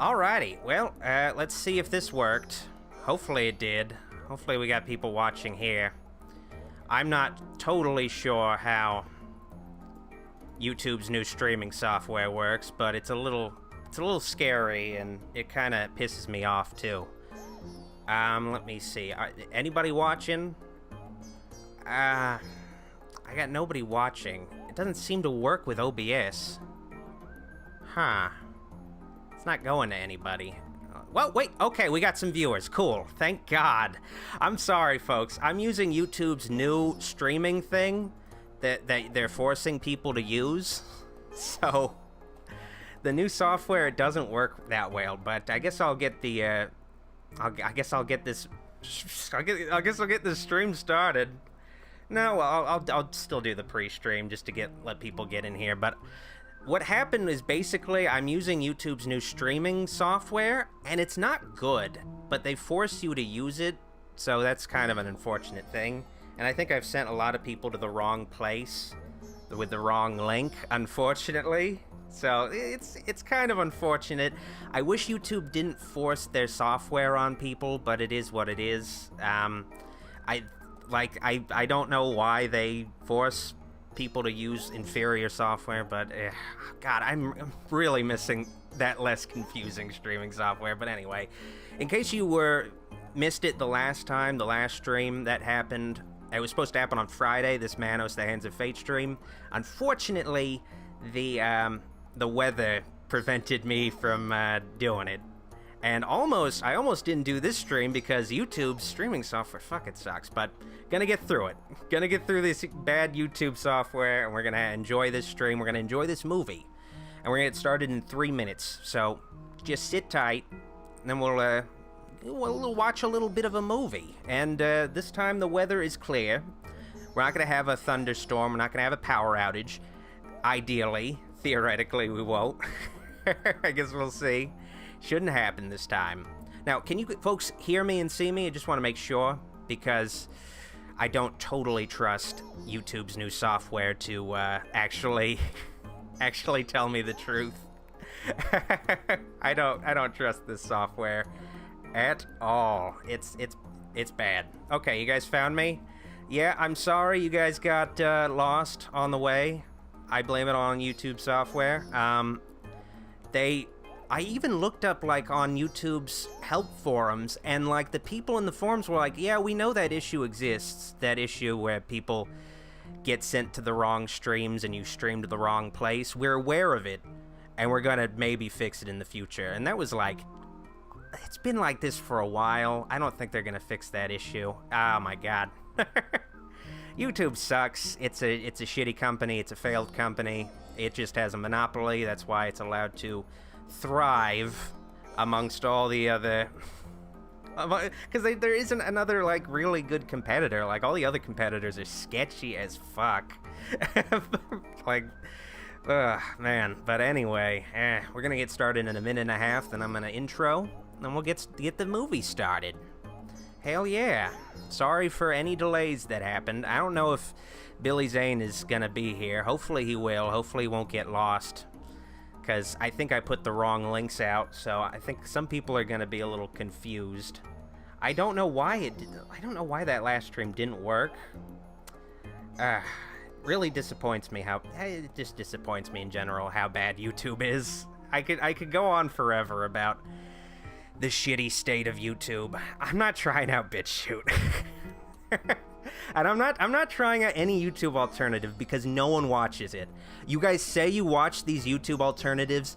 Alrighty, well, let's see if this worked. Hopefully it did. Hopefully we got people watching here. I'm not totally sure how YouTube's new streaming software works, but it's a little scary, and it kind of pisses me off too. Let me see. Anybody watching? I got nobody watching. It doesn't seem to work with OBS. Huh. It's not going to anybody. Well, wait, okay, we got some viewers. Cool, thank God. I'm sorry, folks. I'm using YouTube's new streaming thing that they're forcing people to use. So, the new software, it doesn't work that well, but I guess I'll get the, I guess I'll get this stream started. No, I'll still do the pre-stream just to let people get in here, but what happened is basically I'm using YouTube's new streaming software, and it's not good, but they force you to use it, so that's kind of an unfortunate thing. And I think I've sent a lot of people to the wrong place with the wrong link, unfortunately. So it's kind of unfortunate. I wish YouTube didn't force their software on people, but it is what it is. I don't know why they force people to use inferior software, but God, I'm really missing that less confusing streaming software. But anyway, in case you missed it the last stream that happened, it was supposed to happen on Friday, this Manos, the Hands of Fate stream. Unfortunately, the weather prevented me from doing it. And I almost didn't do this stream because YouTube's streaming software fucking sucks, but gonna get through it. Gonna get through this bad YouTube software, and we're gonna enjoy this stream, we're gonna enjoy this movie. And we're gonna get started in 3 minutes, so just sit tight, and then we'll watch a little bit of a movie. And this time the weather is clear. We're not gonna have a thunderstorm, we're not gonna have a power outage. Ideally, theoretically we won't. I guess we'll see. Shouldn't happen this time. Now, can you folks hear me and see me? I just want to make sure, because I don't totally trust YouTube's new software to actually tell me the truth. I don't trust this software at all. It's bad. Okay, you guys found me? Yeah, I'm sorry you guys got lost on the way. I blame it on YouTube software. I even looked up, like, on YouTube's help forums, and, like, the people in the forums were like, yeah, we know that issue exists. That issue where people get sent to the wrong streams and you stream to the wrong place. We're aware of it, and we're gonna maybe fix it in the future. And that was, like, it's been like this for a while. I don't think they're gonna fix that issue. Oh, my God. YouTube sucks. It's a shitty company. It's a failed company. It just has a monopoly. That's why it's allowed to thrive amongst all the other, because there isn't another, like, really good competitor. Like, all the other competitors are sketchy as fuck. Like, man. But anyway, we're gonna get started in a minute and a half, then I'm gonna intro, and then we'll get the movie started. Hell yeah. Sorry for any delays that happened. I don't know if Billy Zane is gonna be here. Hopefully he will. Hopefully he won't get lost, because I think I put the wrong links out, so I think some people are gonna be a little confused. I don't know why that last stream didn't work. Really disappoints me it just disappoints me in general how bad YouTube is. I could go on forever about the shitty state of YouTube. I'm not trying out BitChute. And I'm not trying out any YouTube alternative because no one watches it. You guys say you watch these YouTube alternatives,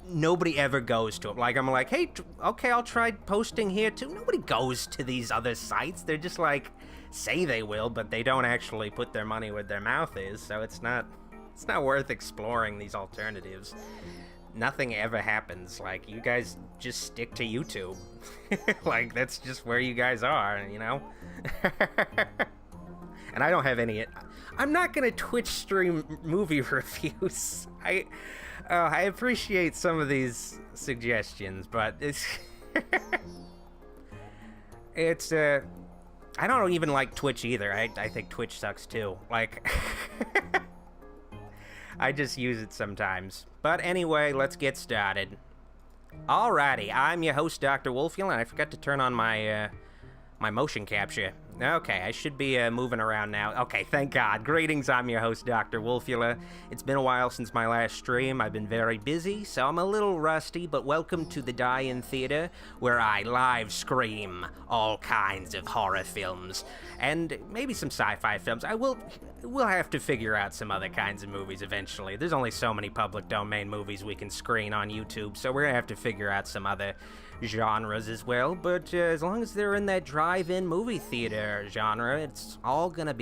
nobody ever goes to it. Like, I'm like, hey, okay, I'll try posting here too. Nobody goes to these other sites. They're just like, say they will, but they don't actually put their money where their mouth is, so it's not worth exploring these alternatives. Nothing ever happens. Like, you guys just stick to YouTube. Like, that's just where you guys are, you know? And I don't have any. I'm not gonna Twitch stream movie reviews. I appreciate some of these suggestions, but it's I don't even like Twitch either. I think Twitch sucks too. Like, I just use it sometimes. But anyway, let's get started. Alrighty, I'm your host, Dr. Wolfula, and I forgot to turn on my motion capture. Okay, I should be moving around now. Okay, thank God. Greetings, I'm your host, Dr. Wolfula. It's been a while since my last stream. I've been very busy, so I'm a little rusty, but welcome to the Die-In Theater, where I live scream all kinds of horror films, and maybe some sci-fi films. We'll have to figure out some other kinds of movies eventually. There's only so many public domain movies we can screen on YouTube, so we're gonna have to figure out some other genres as well, but as long as they're in that drive-in movie theater genre, it's all gonna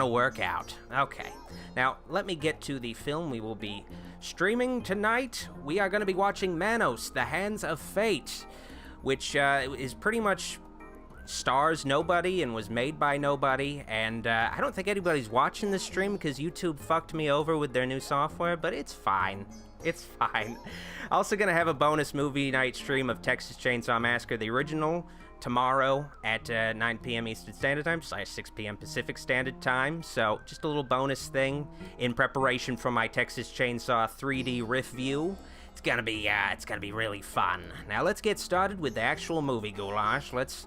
work out. Okay, now let me get to the film we will be streaming tonight. We are gonna be watching Manos, The Hands of Fate, which is pretty much stars nobody and was made by nobody, and I don't think anybody's watching this stream because YouTube fucked me over with their new software, but it's fine. It's fine. Also gonna have a bonus movie night stream of Texas Chainsaw Massacre, the original, tomorrow at 9 p.m. Eastern Standard Time, / 6 p.m. Pacific Standard Time. So just a little bonus thing in preparation for my Texas Chainsaw 3D riff view. It's gonna be really fun. Now let's get started with the actual movie goulash. Let's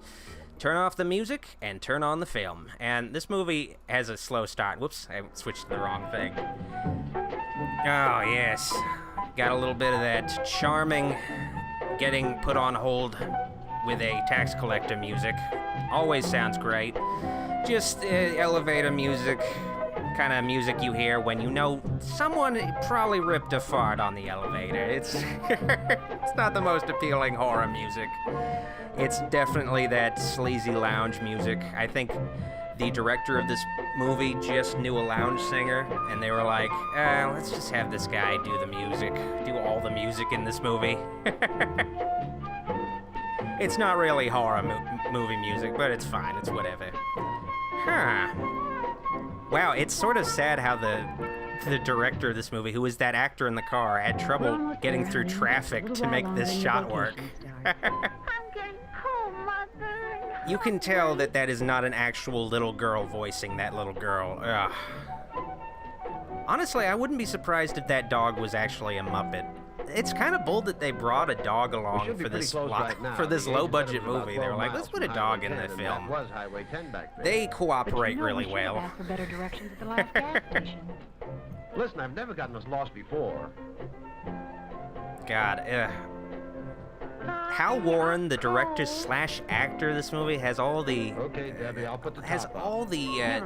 turn off the music and turn on the film. And this movie has a slow start. Whoops, I switched to the wrong thing. Oh, yes. Got a little bit of that charming getting put on hold with a tax collector music. Always sounds great. Just elevator music, kind of music you hear when you know someone probably ripped a fart on the elevator. It's it's not the most appealing horror music. It's definitely that sleazy lounge music. I think the director of this movie just knew a lounge singer, and they were like, let's just have this guy do the music, do all the music in this movie. It's not really horror movie music, but it's fine, it's whatever. Huh. Wow, it's sort of sad how the director of this movie, who was that actor in the car, had trouble getting through traffic to make this shot work. You can tell that is not an actual little girl voicing that little girl. Ugh. Honestly, I wouldn't be surprised if that dog was actually a Muppet. It's kind of bold that they brought a dog along for this low-budget movie. They were like, let's put a dog in the film. They cooperate really well. Ask for better directions at the last gas station. Listen, I've never gotten us lost before. God, Hal Warren, the director / actor of this movie, has all the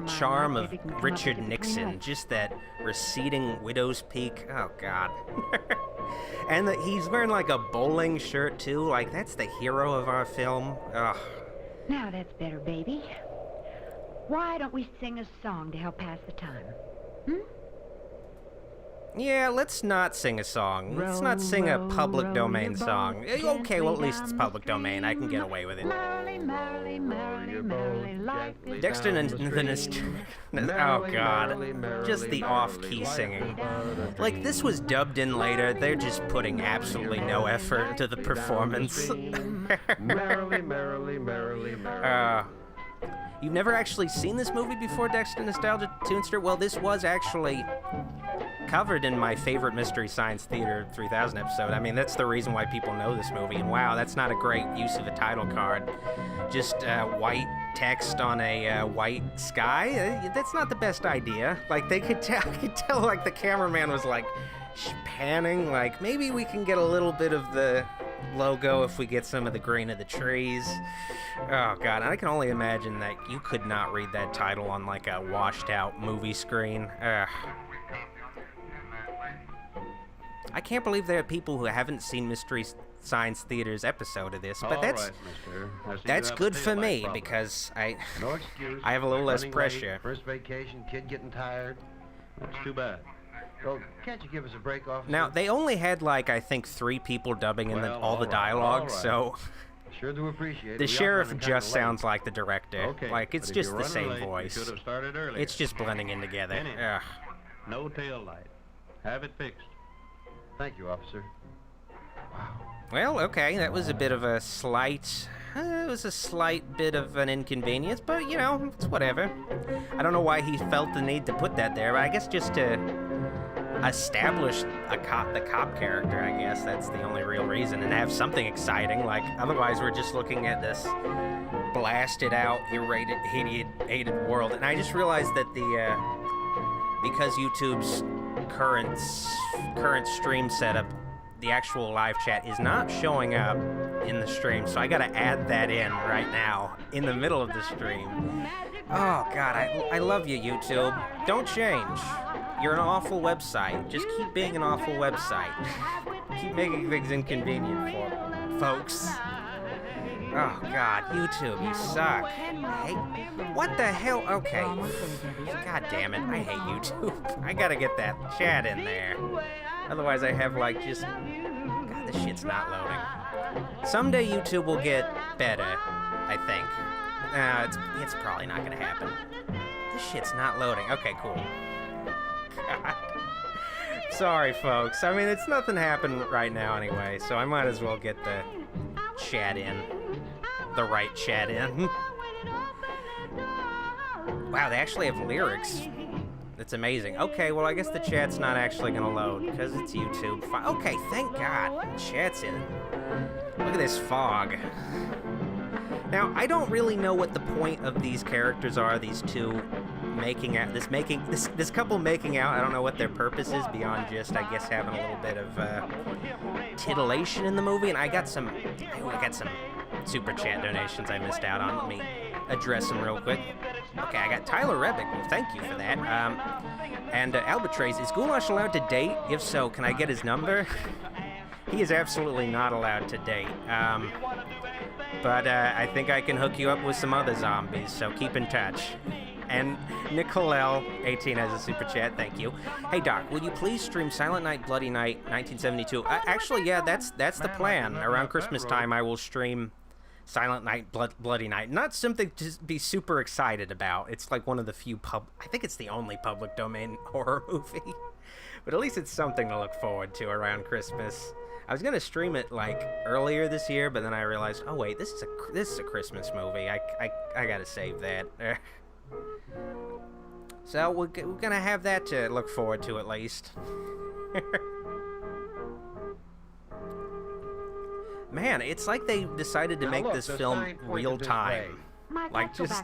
charm of Richard Nixon, just that receding widow's peak. Oh God. And he's wearing like a bowling shirt too. Like that's the hero of our film. Ugh. Now that's better, baby. Why don't we sing a song to help pass the time? Yeah, let's not sing a song. Let's not sing a public domain song. Okay, well, at least it's public domain. I can get away with it. Dexter and oh God, just the off-key singing. Like, this was dubbed in later. They're just putting absolutely no effort into the performance. You've never actually seen this movie before, Dexter Nostalgia Toonster? Well, this was actually covered in my favorite Mystery Science Theater 3000 episode. I mean, that's the reason why people know this movie. And wow, that's not a great use of a title card. Just white text on a white sky. That's not the best idea. Like, I could tell like the cameraman was like panning. Like, maybe we can get a little bit of the logo if we get some of the green of the trees. Oh God, I can only imagine that you could not read that title on like a washed out movie screen. I can't believe there are people who haven't seen Mystery Science Theater's episode of this, but that's good for me because I have a little less pressure. First vacation, kid getting tired. That's too bad. So, can't you give us a break, officer? Now, they only had, like, I think 3 people dubbing in all the dialogue, so sure do appreciate it. The sheriff just sounds like the director. Okay, like, it's just the same voice. We should have started earlier. It's just blending in together. Ugh. No tail light. Have it fixed. Thank you, officer. Wow. Well, okay, that was a bit of a slight... it was a slight bit of an inconvenience, but, you know, it's whatever. I don't know why he felt the need to put that there, but I guess just to establish the cop character, I guess. That's the only real reason, and have something exciting. Like, otherwise we're just looking at this blasted out, hated world. And I just realized that because YouTube's current stream setup, the actual live chat is not showing up in the stream, so I gotta add that in right now in the middle of the stream. Oh god, I love you, YouTube. Don't change. You're an awful website. Just keep being an awful website. Keep making things inconvenient for folks. Oh god, YouTube, you suck. Hey, what the hell? Okay. God damn it, I hate YouTube. I gotta get that chat in there. Otherwise I have like just... God, this shit's not loading. Someday YouTube will get better, I think. It's probably not gonna happen. This shit's not loading. Okay, cool. God. Sorry, folks. I mean, it's nothing happened right now anyway, so I might as well get the chat in. The right chat in. Wow, they actually have lyrics. That's amazing. Okay, well, I guess the chat's not actually gonna load, because it's YouTube. Okay, thank God. Chat's in. Look at this fog. Now, I don't really know what the point of these characters are, these two making out, this couple making out. I don't know what their purpose is beyond just, I guess, having a little bit of titillation in the movie. And I got some super chat donations I missed out on. Let me address them real quick. Okay, I got Tyler Rebick. Well, thank you for that. And Albatrace, is Goulash allowed to date? If so, can I get his number? He is absolutely not allowed to date. But I think I can hook you up with some other zombies, so keep in touch. And Nicolelle, 18, has a super chat, thank you. Hey Doc, will you please stream Silent Night, Bloody Night, 1972? Actually, yeah, that's the plan. Around Christmas time, I will stream Silent Night, Bloody Night. Not something to be super excited about. It's like one of the few I think it's the only public domain horror movie. But at least it's something to look forward to around Christmas. I was gonna stream it like earlier this year, but then I realized, oh wait, this is a Christmas movie. I gotta save that. So we're gonna have that to look forward to at least. Man, it's like they decided to make this film real time. Like just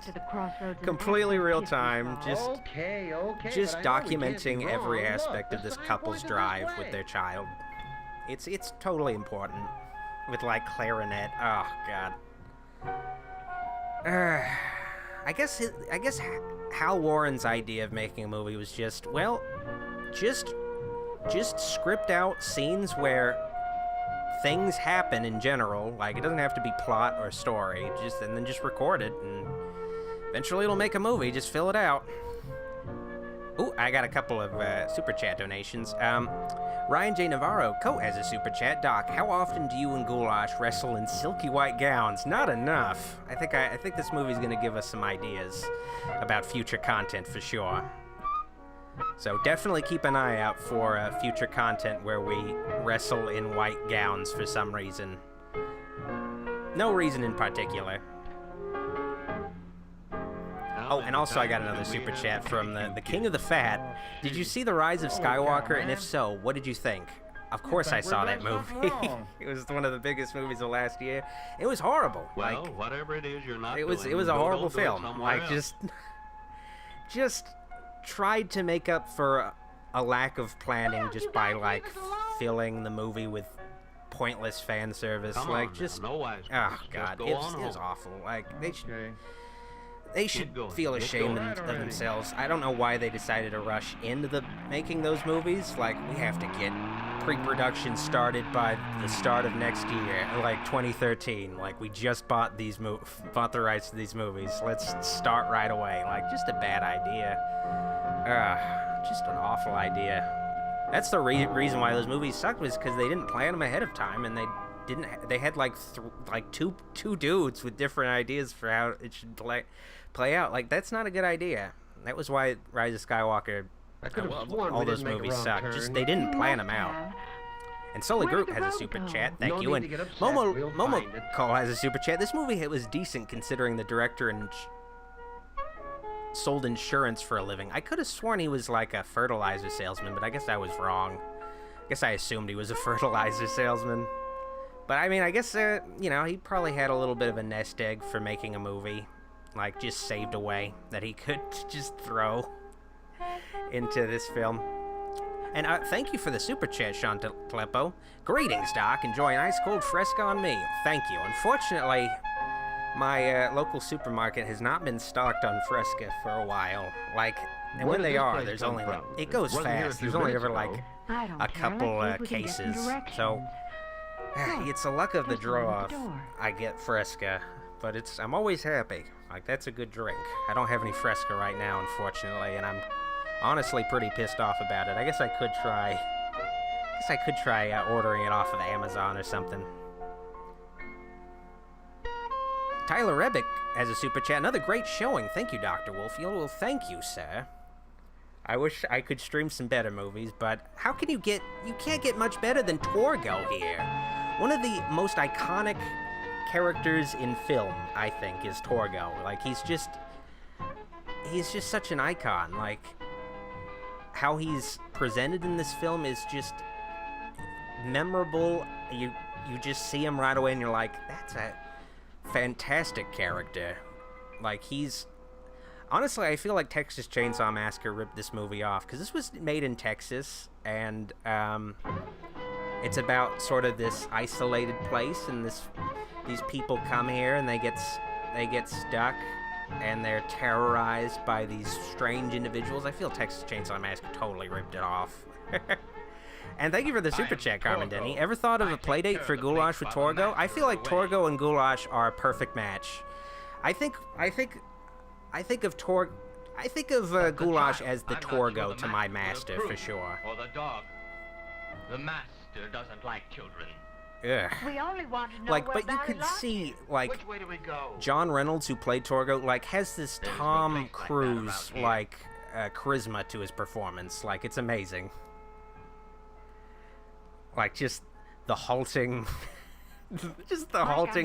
completely real time, just documenting every aspect of this couple's drive with their child. It's totally important. With like clarinet. Oh god. I guess Hal Warren's idea of making a movie was just script out scenes where things happen in general. Like, it doesn't have to be plot or story. And then just record it, and eventually it'll make a movie. Just fill it out. Ooh, I got a couple of super chat donations. Ryan J. Navarro has a super chat. Doc, how often do you and Goulash wrestle in silky white gowns? Not enough. I think this movie's gonna give us some ideas about future content for sure. So definitely keep an eye out for future content where we wrestle in white gowns for some reason. No reason in particular. Oh, and also I got another super chat from the King of the Fat. Did you see The Rise of Skywalker? And if so, what did you think? Of course I saw that movie. It was one of the biggest movies of last year. It was horrible. Well, like, whatever it is you're not it was a horrible film. Like, just tried to make up for a lack of planning just by, like, filling the movie with pointless fan service. Like, just... Oh, God. It was awful. Like, they should feel ashamed of themselves. I don't know why they decided to rush into making those movies. Like, we have to get pre-production started by the start of next year, like 2013. Like, we just bought the rights to these movies. Let's start right away. Like, just a bad idea. Just an awful idea. That's the reason why those movies sucked, was because they didn't plan them ahead of time, and they had like two dudes with different ideas for how it should play out. Like, that's not a good idea. That was why Rise of Skywalker, all those movies suck. Just they didn't plan them out. And Sully Groot has a super chat, thank you. And Momo Call has a super chat. This movie was decent considering the director and sold insurance for a living. I could have sworn he was like a fertilizer salesman, but I guess I was wrong. I guess I assumed he was a fertilizer salesman. But I mean, I guess, you know, he probably had a little bit of a nest egg for making a movie. Like, just saved away that he could just throw into this film. And thank you for the super chat, Sean Tleppo. Greetings, Doc. Enjoy an ice cold fresca on me. Thank you. Unfortunately, my local supermarket has not been stocked on fresca for a while. Like, and when they are, there's only like, it goes fast. There's only ever like a couple cases. So it's a luck of the draw. I get fresca, but I'm always happy. Like, that's a good drink. I don't have any fresca right now, unfortunately, and I'm honestly pretty pissed off about it. I guess I could try ordering it off of Amazon or something. Tyler Rebick has a super chat. Another great showing. Thank you, Dr. Wolfield. Well, thank you, sir. I wish I could stream some better movies, but how can you can't get much better than Torgo here. One of the most iconic characters in film, I think, is Torgo. Like, he's just such an icon. Like, how he's presented in this film is just memorable. You just see him right away and you're like, that's a fantastic character. Like, honestly, I feel like Texas Chainsaw Massacre ripped this movie off, because this was made in Texas, and it's about sort of this isolated place, and these people come here and they get stuck, and they're terrorized by these strange individuals. I feel Texas Chainsaw Massacre totally ripped it off. And thank you for the super chat, Carmen Denny. Ever thought of a playdate for Goulash with Torgo? I feel like Torgo and Goulash are a perfect match. I think of Goulash as the Torgo to my master, for sure. Or the dog. The master doesn't like children. Ugh. We only want to know like, where but you could see, like, Which way do we go? John Reynolds, who played Torgo, like, has this Tom Cruise, like, charisma to his performance. Like, it's amazing. Like, just the halting,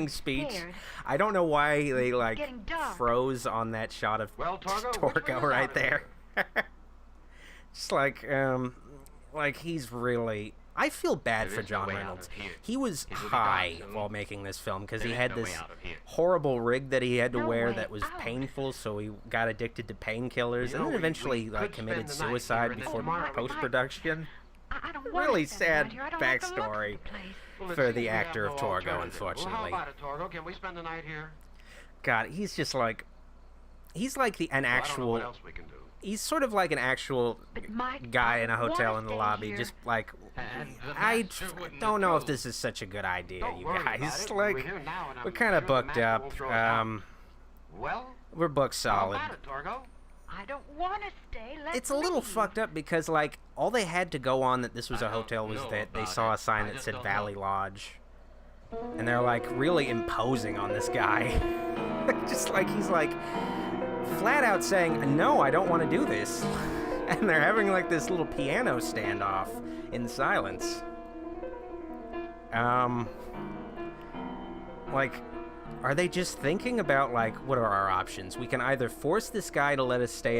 speech. scared. I don't know why they, like, Getting dark. froze on that shot of Well, Torgo, which way Torgo is right out there. Just like he's really... I feel bad There for is no John way out Reynolds. of here. He was It will be high dark soon. while making this film, because There he is had no this way out of here. horrible rig that he had to No wear way that was out. painful, so he got addicted to painkillers, You and know, then eventually we like could committed spend the night suicide here and then before tomorrow we post-production. I don't want Really to spend the sad night here. I don't like the look of backstory. the place. Well, it for seems the we have actor of no Torgo, alternative. unfortunately. Well, how about it, Torgo? Can we spend the night here? God, he's just like... He's like an Well, I don't know actual... what else we can do. He's sort of like an actual But Mike, guy I in a hotel wanna in the stay lobby, here. just like... And the I master wouldn't don't know if approve. this is such a good idea, Don't you worry about guys. it. Like, We're here now, and we're I'm kind of sure the booked master up. won't throw us out. Well, We're booked how solid. about it, Torgo? I don't want to stay. Let's It's a little leave. fucked up because, like, all they had to go on that this was I a hotel don't was know that they about saw it. a sign I that just said don't Valley know. Lodge. And they're, like, really imposing on this guy. Just like, he's, like, flat out saying, no, I don't want to do this. And they're having, like, this little piano standoff in silence. Like, are they just thinking about, like, what are our options? We can either force this guy to let us stay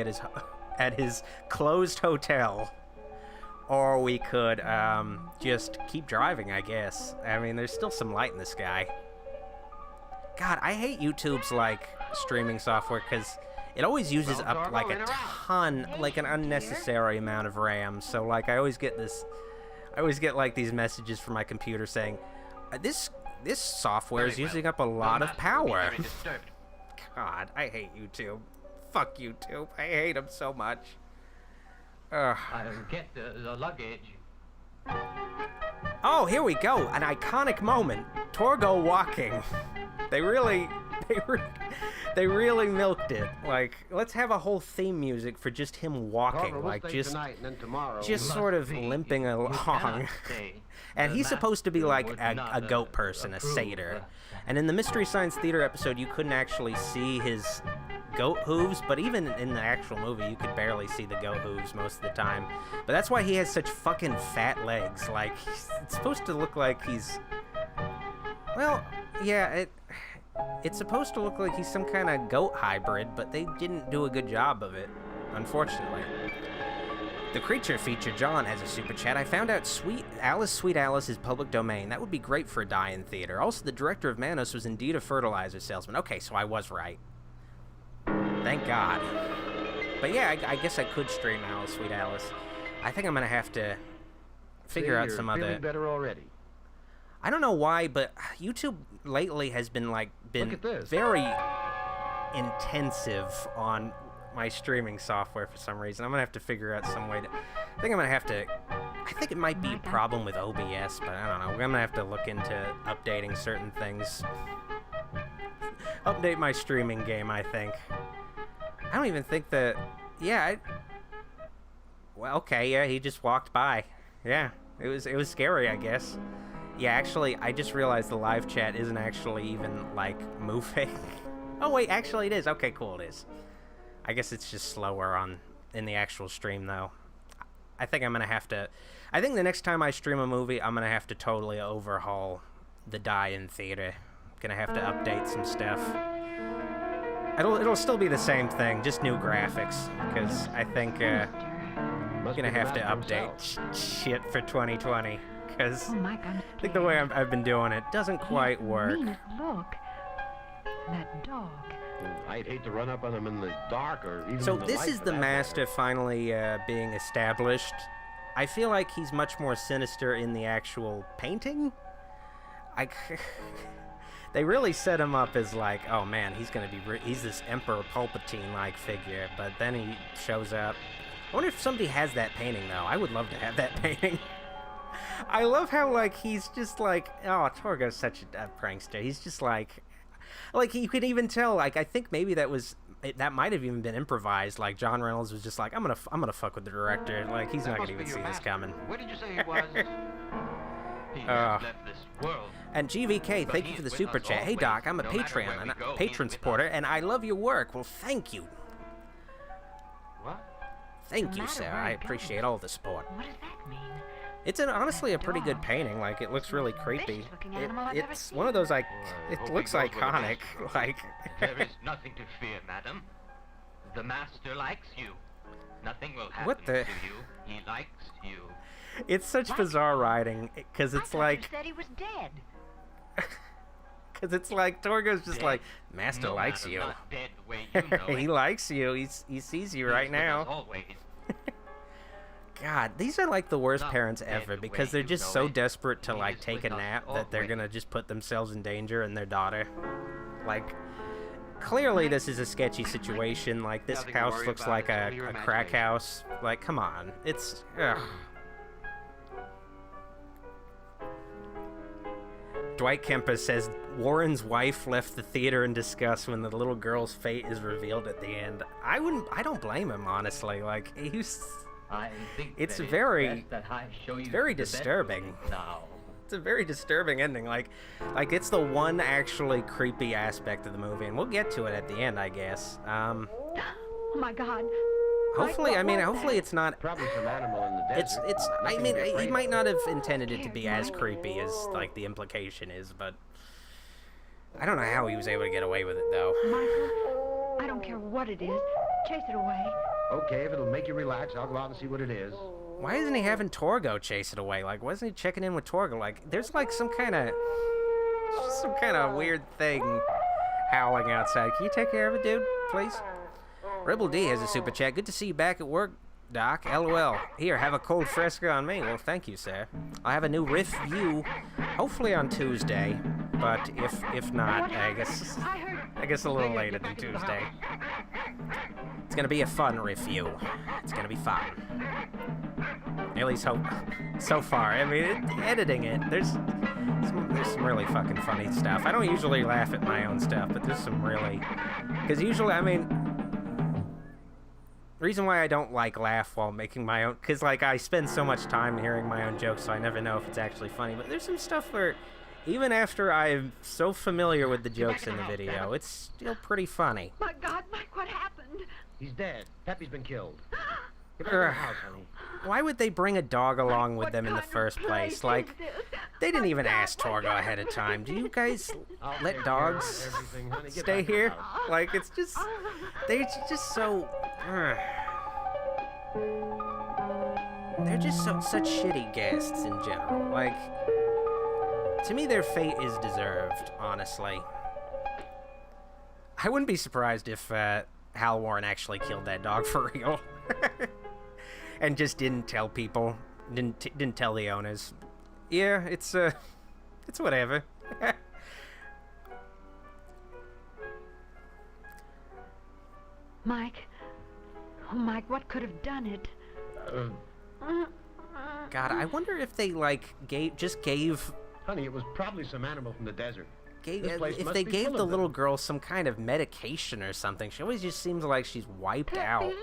at his closed hotel, or we could just keep driving, I guess. I mean, there's still some light in the sky. God, I hate YouTube's, like, streaming software, because it always uses Well, up, Torgo, like, a interact. ton, like, an unnecessary amount of RAM. So, like, I always get, like, these messages from my computer saying, this software is Very well. using up a The lot of master will be power. very disturbed. God, I hate YouTube. Fuck YouTube. I hate them so much. Ugh. I'll get the luggage. Oh, here we go. An iconic moment. Torgo walking. They really milked it. Like, let's have a whole theme music for just him walking. Torgo, we'll Like, stay just tonight, and then tomorrow. just Must sort of be. limping You along. cannot stay. And The he's supposed to be master like would a not, goat person, a approve. satyr. And in the Mystery Science Theater episode, you couldn't actually see his goat hooves, but even in the actual movie, you could barely see the goat hooves most of the time. But that's why he has such fucking fat legs. Like, it's supposed to look like he's... Well, yeah, It's supposed to look like he's some kind of goat hybrid, but they didn't do a good job of it, unfortunately. The creature feature John has a super chat. I found out Sweet Alice is public domain. That would be great for a die-in theater. Also, the director of Manos was indeed a fertilizer salesman. Okay, so I was right. Thank God. But yeah, I guess I could stream Sweet Alice. I think I'm gonna have to figure out some other. Better already. I don't know why, but YouTube lately has been very intensive on my streaming software for some reason. I'm gonna have to figure out some way to. I think I'm gonna have to. I think it might be a problem with OBS, but I don't know. We're gonna have to look into updating certain things. Update my streaming game, I think. I don't even think that. Yeah. Well, okay. Yeah, he just walked by. Yeah, it was scary, I guess. Yeah, actually, I just realized the live chat isn't actually even like moving. Oh wait, actually it is. Okay, cool, it is. I guess it's just slower in the actual stream, though. I think I'm gonna have to. I think the next time I stream a movie, I'm gonna have to totally overhaul the die-in theater. Gonna have to update some stuff. It'll still be the same thing, just new graphics. Because I think I'm gonna have to update shit for 2020. Because I think the way I've been doing it doesn't quite work. Look, that dog. I'd hate to run up on him in the dark or even So in the this light is for the that master finally being established. I feel like he's much more sinister in the actual painting. They really set him up as like, oh man, he's gonna be he's this Emperor Palpatine-like figure, but then he shows up. I wonder if somebody has that painting though. I would love to have that painting. I love how like he's just like, oh, Torgo's such a prankster. He's just like you could even tell. Like I think maybe that might have even been improvised. Like John Reynolds was just like, I'm gonna fuck with the director. Like he's not gonna even see this coming. Where did you say he was? He has left this world. And GVK, thank you for the super chat. Hey Doc, I'm a Patreon and patron supporter, and I love your work. Well, thank you. What? Thank you, sir. I appreciate all the support. What does that mean? It's honestly a pretty good painting. Like it looks really creepy. It's one of those like it looks iconic. Like There is nothing to fear, madam. The master likes you. Nothing will happen What the- to you. He likes you. it's such bizarre writing because it's like You said he was dead. because it's like Torgo's just Dead? like Master No, likes madam, you. not dead the way you know He it. likes you. He sees you right He's with us now. always. God, these are like the worst Not parents dead ever the because way they're you just know so it. desperate to He like is take a with us nap that they're always. gonna just put themselves in danger and their daughter. Like, clearly this is a sketchy situation. Like, this Nothing to house worry looks about, like it's a only your crack imagination. house. Like, come on. It's, ugh. Dwight Kemper says Warren's wife left the theater in disgust when the little girl's fate is revealed at the end. I don't blame him, honestly. Like, I think It's that very- best that I show you very the best disturbing. now. it's a very disturbing ending. Like it's the one actually creepy aspect of the movie, and we'll get to it at the end, I guess. Oh my God. Hopefully, Mike, I mean, what was hopefully that? it's not. Probably some animal in the desert. It's. I Nothing mean, to be he afraid might of. not have intended it to be as creepy as like the implication is, but I don't know how he was able to get away with it though. Michael, I don't care what it is. Chase it away. Okay, if it'll make you relax, I'll go out and see what it is. Why isn't he having Torgo chase it away? Like, wasn't he checking in with Torgo? Like, there's like some kind of weird thing howling outside. Can you take care of it, dude, please? Rebel D has a super chat. Good to see you back at work, Doc. LOL. Here, have a cold fresca on me. Well, thank you, sir. I'll have a new review, hopefully on Tuesday. But if not, I guess a little later than Tuesday. It's gonna be a fun review. It's gonna be fun. At least hope. So far, I mean, editing it, there's some really fucking funny stuff. I don't usually laugh at my own stuff, but there's some really, because usually, I mean, the reason why I don't like laugh while making my own, because like I spend so much time hearing my own jokes, so I never know if it's actually funny. But there's some stuff where, even after I'm so familiar with the jokes in the video, it's still pretty funny. My God, Mike, what happened? He's dead. Peppy's been killed. Get back to the house, honey. Why would they bring a dog along with What them in the kind of first place? place Like, is this? They didn't even ask Torgo ahead of time. Do you guys let dogs stay here? Like, it's just... They're just so... They're just such shitty guests in general. Like, to me, their fate is deserved, honestly. I wouldn't be surprised if Hal Warren actually killed that dog for real. And just didn't tell people. Didn't tell the owners. Yeah, it's whatever. Mike. Oh, Mike, what could have done it? God, I wonder if they, like, gave... Honey, it was probably some animal from the desert. If they gave the little girl some kind of medication or something. She always just seems like she's wiped out.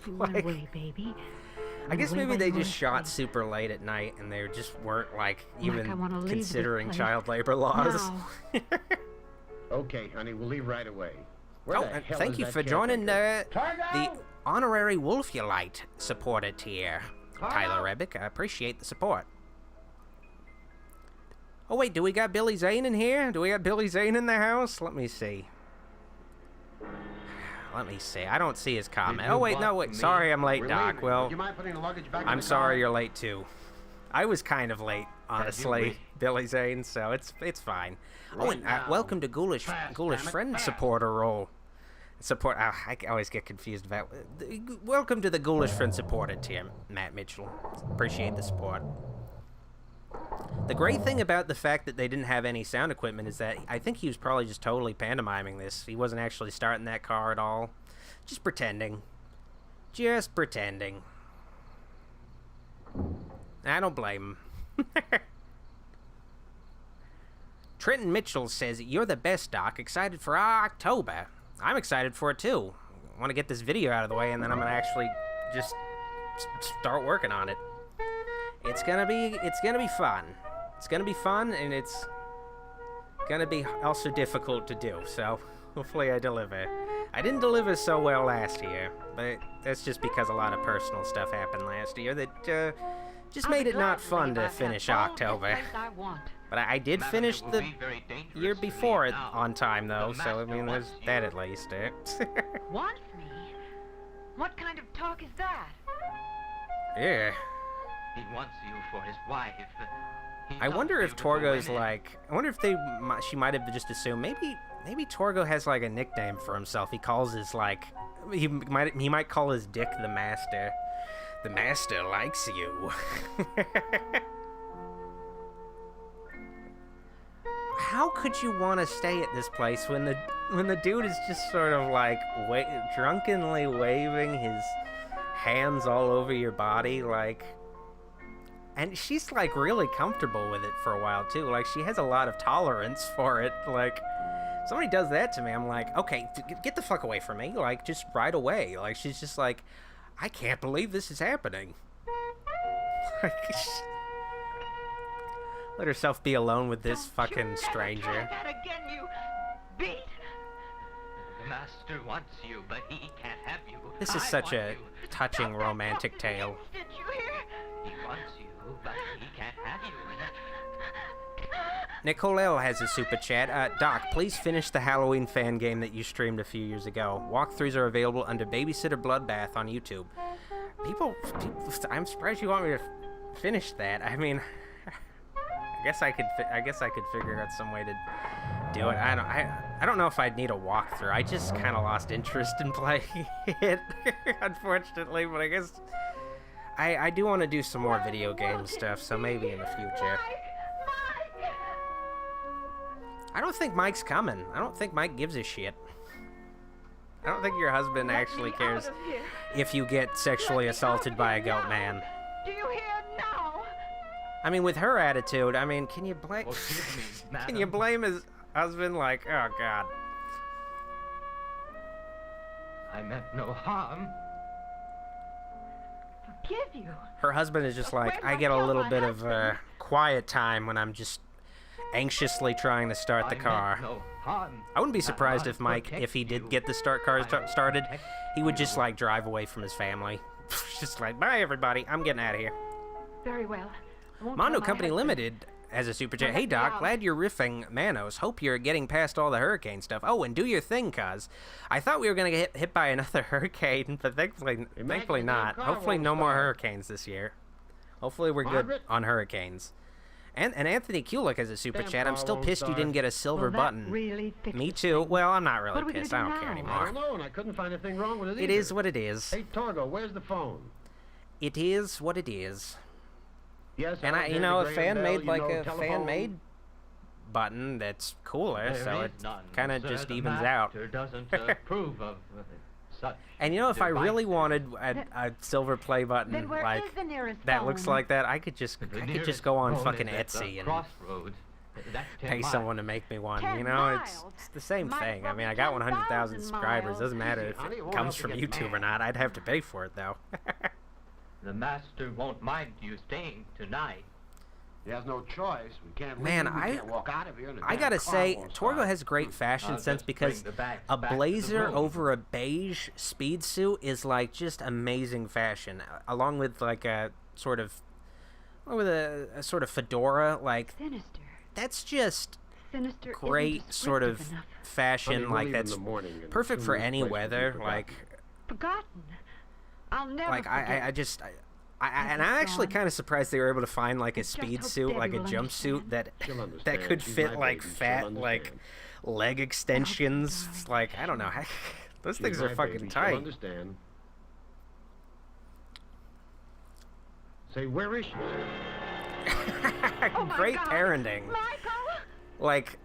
Run away, baby. I guess maybe they just shot super late at night and they just weren't, like, even considering child labor laws. Okay, honey, we'll leave right away. And thank you for joining the honorary Wolfulite supporter tier, Tyler Rebick. I appreciate the support. Oh, wait, do we got Billy Zane in here? Do we got Billy Zane in the house? Let me see. Let me see. I don't see his comment. Oh, wait, no, wait. Sorry I'm late, Doc. Well, I'm sorry you're late, too. I was kind of late, honestly, Billy Zane, so it's fine. Oh, and welcome to Ghoulish Friend supporter role. I always get confused about... Welcome to the Ghoulish Friend supporter tier, Matt Mitchell. Appreciate the support. The great thing about the fact that they didn't have any sound equipment is that I think he was probably just totally pantomiming this. He wasn't actually starting that car at all. Just pretending. Just pretending. I don't blame him. Trenton Mitchell says, "You're the best, Doc. Excited for October." I'm excited for it, too. I want to get this video out of the way, and then I'm going to actually just start working on it. It's gonna be fun. It's gonna be fun, and it's gonna be also difficult to do, so hopefully I deliver. I didn't deliver so well last year, but that's just because a lot of personal stuff happened last year that just made it not fun to finish October. But I did finish the year before it on time, though, so I mean, there's that at least. Wants me? What kind of talk is that? Yeah. He wants you for his wife. I wonder if Torgo's like... I wonder if she might have just assumed... Maybe Torgo has, like, a nickname for himself. He calls his, like... He might call his dick the Master. The Master likes you. How could you want to stay at this place when the dude is just sort of, like, drunkenly waving his hands all over your body, like... And she's, like, really comfortable with it for a while, too. Like, she has a lot of tolerance for it. Like, somebody does that to me, I'm like, okay, get the fuck away from me. Like, just right away. Like, she's just like, I can't believe this is happening. Like, let herself be alone with this fucking stranger. Again, you beat. The Master wants you, but he can't have you. This is such a touching romantic tale. Did you hear? He wants you, but he can't have you. Nicole L has a super chat. Doc, please finish the Halloween fan game that you streamed a few years ago. Walkthroughs are available under Babysitter Bloodbath on YouTube. People, I'm surprised you want me to finish that. I mean, I guess I could figure out some way to do it. I don't know if I'd need a walkthrough. I just kind of lost interest in playing it, unfortunately. But I guess I do want to do some more video game stuff, so maybe in the future. I don't think Mike's coming. I don't think Mike gives a shit. I don't think your husband actually cares if you get sexually assaulted by a goat man. Do you hear now? I mean, with her attitude, I mean, can you blame... Can you blame his husband? Like, oh, God. I meant no harm. Forgive you. Her husband is just like, I get a little bit of quiet time when I'm just anxiously trying to start the car. No harm. I wouldn't be surprised if Mike, if he did get the car started, he would just, like, drive away from his family. Just like, bye, everybody. I'm getting out of here. Very well. Mono Company Limited has a super chat. Hey, Doc, glad you're riffing Manos. Hope you're getting past all the hurricane stuff. Oh, and do your thing, cuz. I thought we were going to get hit by another hurricane, but thankfully not. Hopefully no more hurricanes this year. Hopefully we're good on hurricanes. And Anthony Kulik has a super chat. I'm still pissed you didn't get a silver button. Really Me too. Well, I'm not really pissed. I don't care I anymore. don't know, and I couldn't find anything wrong with it either. It is what it is. Hey, Torgo, where's the phone? It is what it is. Yes, And Alexander you know, a Graham fan Bell, made you like know, a telephone. fan-made button that's cooler, There so is it none, kind of sir. just The evens out. master doesn't approve of such. And you know, if I really devices. wanted a silver play button Then where like is the nearest that looks phone? like that, I could just go on fucking Etsy and Crossroads. That's 10 pay miles. someone to make me one. 10 You know, it's miles? the same Might thing. well I mean, be I got 10,000 100,000 subscribers. miles. Doesn't matter Easy, if honey, it won't comes have to from get YouTube or mad. not. I'd have to pay for it though. The master won't mind you staying tonight. He has no choice. We can't leave Man, him. We can't walk out of here. And the I damn gotta car say, won't Torgo start. has great fashion I'll sense just because bring the bags a back to the blazer room. over a beige speed suit is like just amazing fashion, along with like a sort of, with a sort of fedora. Like Sinister. that's just Sinister isn't great sort of descriptive enough. Honey, fashion. we'll Like leave in that's the morning and perfect soon for this any place will be weather. forgotten. Like Forgotten. I'll never like forget. I just. And I'm actually kind of surprised they were able to find like a I just speed hope suit, Debbie like a will jumpsuit understand. She'll that understand. could She's fit my like baby. She'll fat like understand. leg extensions. Like I don't know, those things She's are my fucking baby. She'll tight. understand. Say, where is she? Oh my Great God. parenting. Michael! Like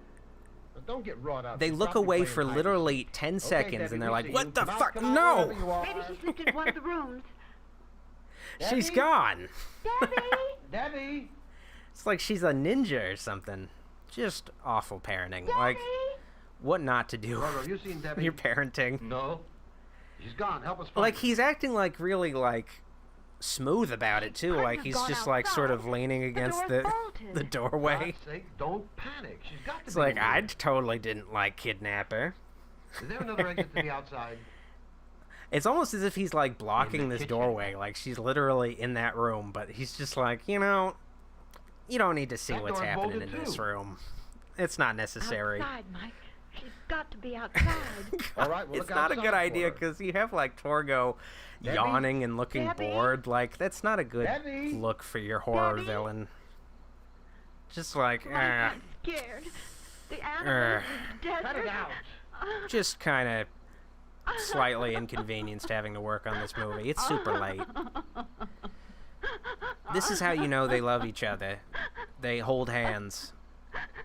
Don't get wrought up. they She's look probably away playing for hide and literally seek. 10 Okay, seconds Debbie, and they're we like, see "What you. the Come out, fuck? come out, No!" wherever you are. Maybe she slipped into one of the rooms. She's Debbie? gone. Debbie! Debbie! It's like she's a ninja or something. Just awful parenting. Like Debbie! what not to do. Torgo, you seen Debbie? You're parenting. No. She's gone. Help us find Like her. he's acting like really like smooth about it too. Couldn't Like have he's gone just like sort of outside. leaning against door's the bolted. doorway. For God's sake, don't panic. She's got to It's be like in I here. totally didn't like kidnap her. Is there another exit to the outside? It's almost as if he's like blocking In the this kitchen. doorway, like she's literally in that room, but he's just like, you know, you don't need to see That what's door's happening bolted in this too. room. It's not necessary. Outside, Mike. She's got to be outside. All right, well, It's look not a outside good for idea her. because you have like Torgo Debbie? yawning and looking Debbie? bored. Like that's not a good Debbie? look for your horror Debbie? villain. Just like, Mike, I'm scared. The animals in the Cut it desert. out. just kind of slightly inconvenienced having to work on this movie. It's super late. This is how you know they love each other. They hold hands.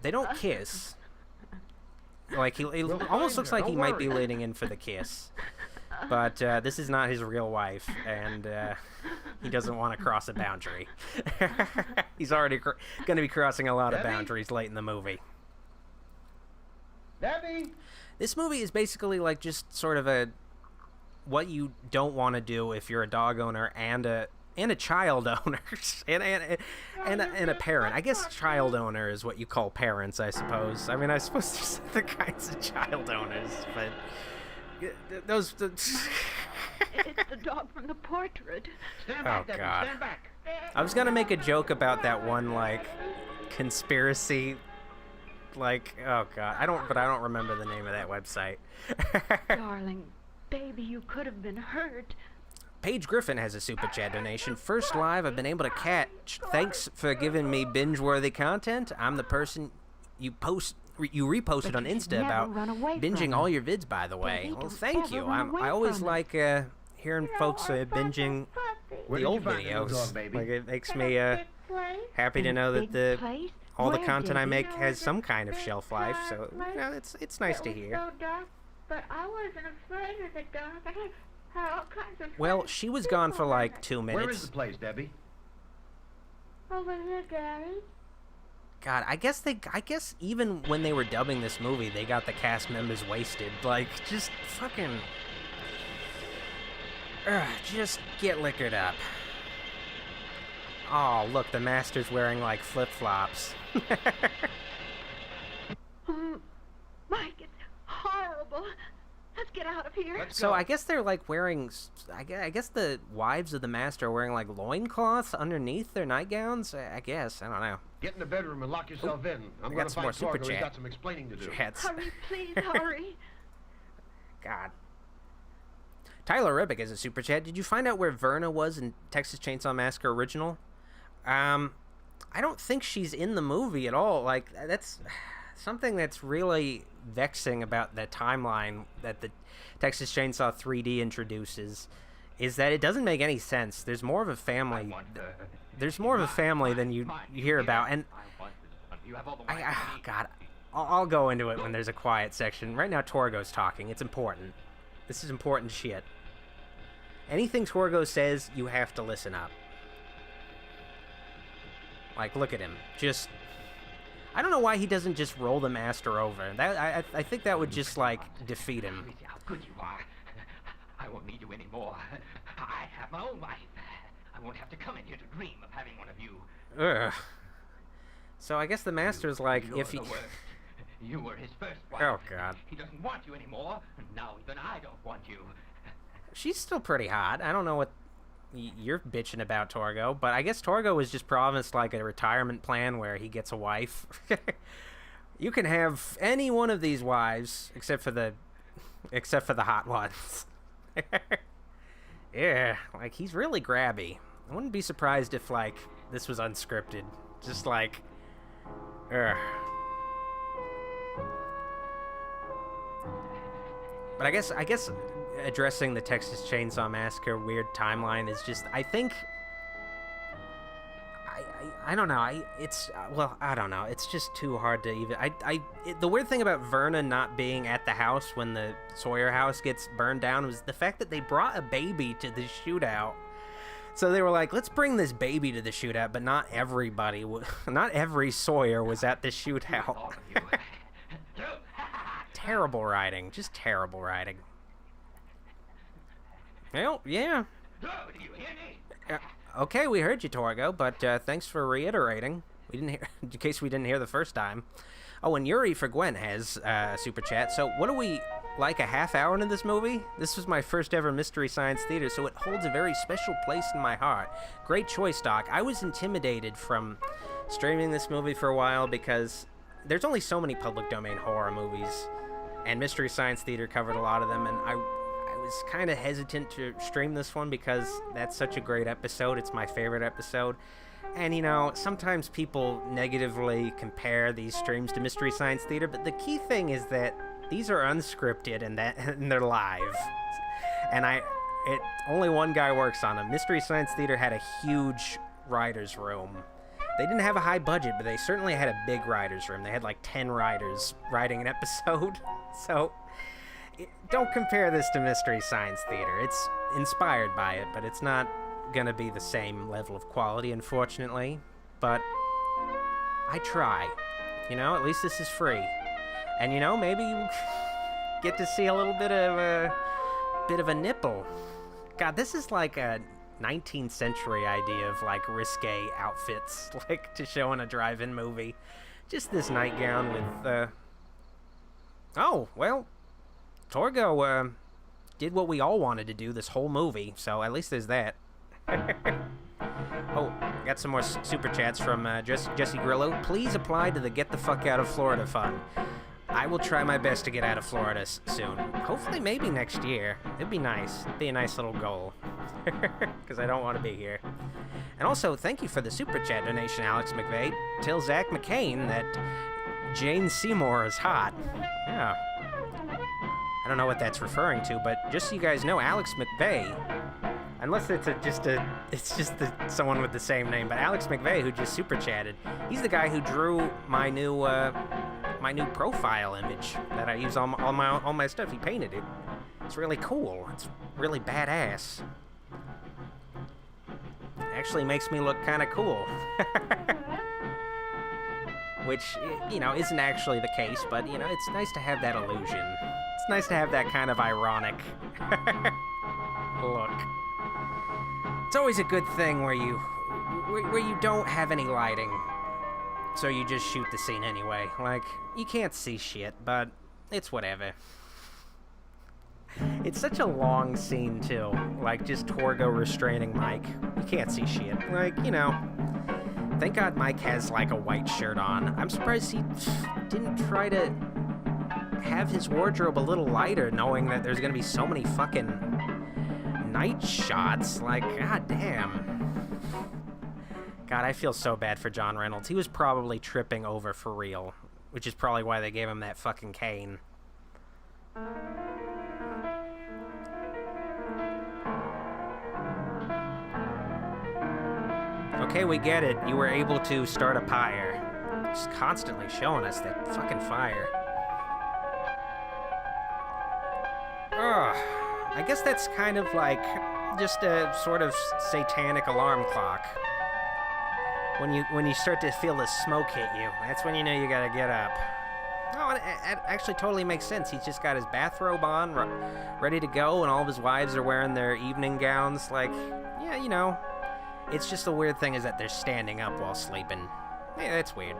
They don't kiss. Like he We'll almost find looks her, like he don't might be worry. leaning in for the kiss. But this is not his real wife, and he doesn't want to cross a boundary. He's already going to be crossing a lot of Debbie? boundaries late in the movie. Debbie! This movie is basically like just sort of a what you don't want to do if you're a dog owner and a child owner and a parent. I guess child owner is what you call parents, I suppose. I mean, I suppose there's other kinds of child owners, but those. It's the dog from the portrait. Stand Oh, back, Debbie. God. Stand back. I was gonna make a joke about that one like conspiracy. Like, oh god, I don't remember the name of that website. Darling, baby, you could have been hurt. Paige Griffin has a super chat donation. First live I've been able to catch. Thanks for giving me binge-worthy content. I'm the person you reposted But on you should Insta never about run away binging from all it. your vids, by the way. Baby, Well, don't thank ever you. run away I always from it. like hearing folks binging Where the did you old find the new videos. dog, baby? Like it makes me happy to In a know that big place? all the Where, content I Debbie? make has some kind of shelf life. So you know, it's nice to hear. So dark, but I wasn't afraid of the dark. I had all kinds of Well, friends she was gone for people like in it. 2 Where is minutes. the place, Debbie? Over here, Gary. God, I guess even when they were dubbing this movie, they got the cast members wasted. Like, just fucking... just get liquored up. Oh, look, the master's wearing, like, flip-flops. Mike, it's horrible. That's get out of here. Let's So go. I guess they're like wearing. I guess the wives of the master are wearing like loincloths underneath their nightgowns. I guess I don't know. Get in the bedroom and lock yourself in. I'm I going got to some more find super Torgo. He's chat. got some explaining to do. Chats. Hurry, please, hurry. God. Tyler Ribbick is a super chat. Did you find out where Verna was in Texas Chainsaw Massacre original? I don't think she's in the movie at all. Like, that's something that's really vexing about the timeline that the Texas Chainsaw 3D introduces, is that it doesn't make any sense. There's more of a family. There's more of a family than you hear about, and God, I'll go into it when there's a quiet section. Right now, Torgo's talking. It's important. This is important shit. Anything Torgo says, you have to listen up. Like, look at him. Just, I don't know why he doesn't just roll the master over. That I think that would just like defeat him. Let me see how good you are. I won't need you anymore. I have my own life. I won't have to come in here to dream of having one of you. Ugh. So I guess the master's like, You're if he. the worst. You were his first wife. Oh God. He doesn't want you anymore. And now even I don't want you. She's still pretty hot. I don't know what you're bitching about, Torgo, but I guess Torgo was just promised like a retirement plan where he gets a wife. You can have any one of these wives except for the hot ones. Yeah, like he's really grabby. I wouldn't be surprised if like this was unscripted. Just like ugh. But I guess addressing the Texas Chainsaw Massacre weird timeline is just, I think, I don't know, it's, well, I don't know, it's just too hard to even, the weird thing about Verna not being at the house when the Sawyer house gets burned down was the fact that they brought a baby to the shootout. So they were like, let's bring this baby to the shootout, but not everybody, not every Sawyer was at the shootout. All of you. Terrible writing, just terrible writing. Well, yeah. Do you hear me? Okay, we heard you, Torgo, but thanks for reiterating. We didn't hear, in case we didn't hear the first time. Oh, and Yuri for Gwen has a super chat. So, what are we, like a half hour into this movie? This was my first ever Mystery Science Theater, so it holds a very special place in my heart. Great choice, Doc. I was intimidated from streaming this movie for a while because there's only so many public domain horror movies, and Mystery Science Theater covered a lot of them, and I was kind of hesitant to stream this one because that's such a great episode. It's my favorite episode. And, you know, sometimes people negatively compare these streams to Mystery Science Theater, but the key thing is that these are unscripted and they're live. And only one guy works on them. Mystery Science Theater had a huge writer's room. They didn't have a high budget, but they certainly had a big writer's room. They had like 10 writers writing an episode. So don't compare this to Mystery Science Theater. It's inspired by it, but it's not gonna be the same level of quality, unfortunately. But I try. You know, at least this is free. And you know, maybe you get to see a little bit of a nipple. God, this is like a 19th century idea of like risque outfits, like to show in a drive-in movie. Just this nightgown with oh, well, Torgo did what we all wanted to do this whole movie, so at least there's that. Oh, got some more super chats from Jesse Grillo. Please apply to the Get the Fuck Out of Florida fund. I will try my best to get out of Florida soon. Hopefully maybe next year. It'd be nice. It'd be a nice little goal. Because I don't want to be here. And also, thank you for the super chat donation, Alex McVeigh. Tell Zach McCain that Jane Seymour is hot. Yeah. I don't know what that's referring to, but just so you guys know, Alex McVeigh, unless it's just someone with the same name, but Alex McVeigh, who just super chatted, he's the guy who drew my new profile image that I use on all my stuff. He painted it. It's really cool. It's really badass. It actually makes me look kind of cool. Which, you know, isn't actually the case, but, you know, it's nice to have that illusion. It's nice to have that kind of ironic look. It's always a good thing where you don't have any lighting, so you just shoot the scene anyway. Like, you can't see shit, but it's whatever. It's such a long scene, too. Like, just Torgo restraining Mike. You can't see shit. Like, you know. Thank God Mike has, like, a white shirt on. I'm surprised he didn't try to have his wardrobe a little lighter, knowing that there's gonna be so many fucking night shots. Like, god damn. God, I feel so bad for John Reynolds. He was probably tripping over for real, which is probably why they gave him that fucking cane. Okay, we get it. You were able to start a pyre. Just constantly showing us that fucking fire. Ugh. I guess that's kind of like just a sort of satanic alarm clock. When you start to feel the smoke hit you, that's when you know you gotta get up. Oh, and it actually totally makes sense. He's just got his bathrobe on, ready to go, and all of his wives are wearing their evening gowns. Like, yeah, you know. It's just the weird thing is that they're standing up while sleeping. Yeah, it's weird.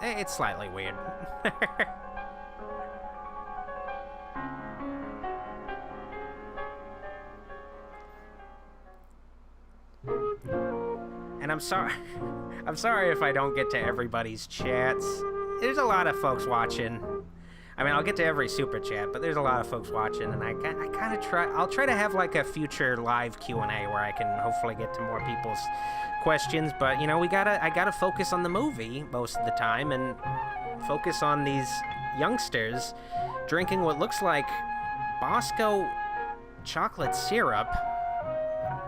It's slightly weird. And I'm sorry if I don't get to everybody's chats. There's a lot of folks watching. I mean, I'll get to every super chat, but there's a lot of folks watching, and I kind of I'll try to have like a future live Q&A where I can hopefully get to more people's questions. But you know, I gotta focus on the movie most of the time and focus on these youngsters drinking what looks like Bosco chocolate syrup.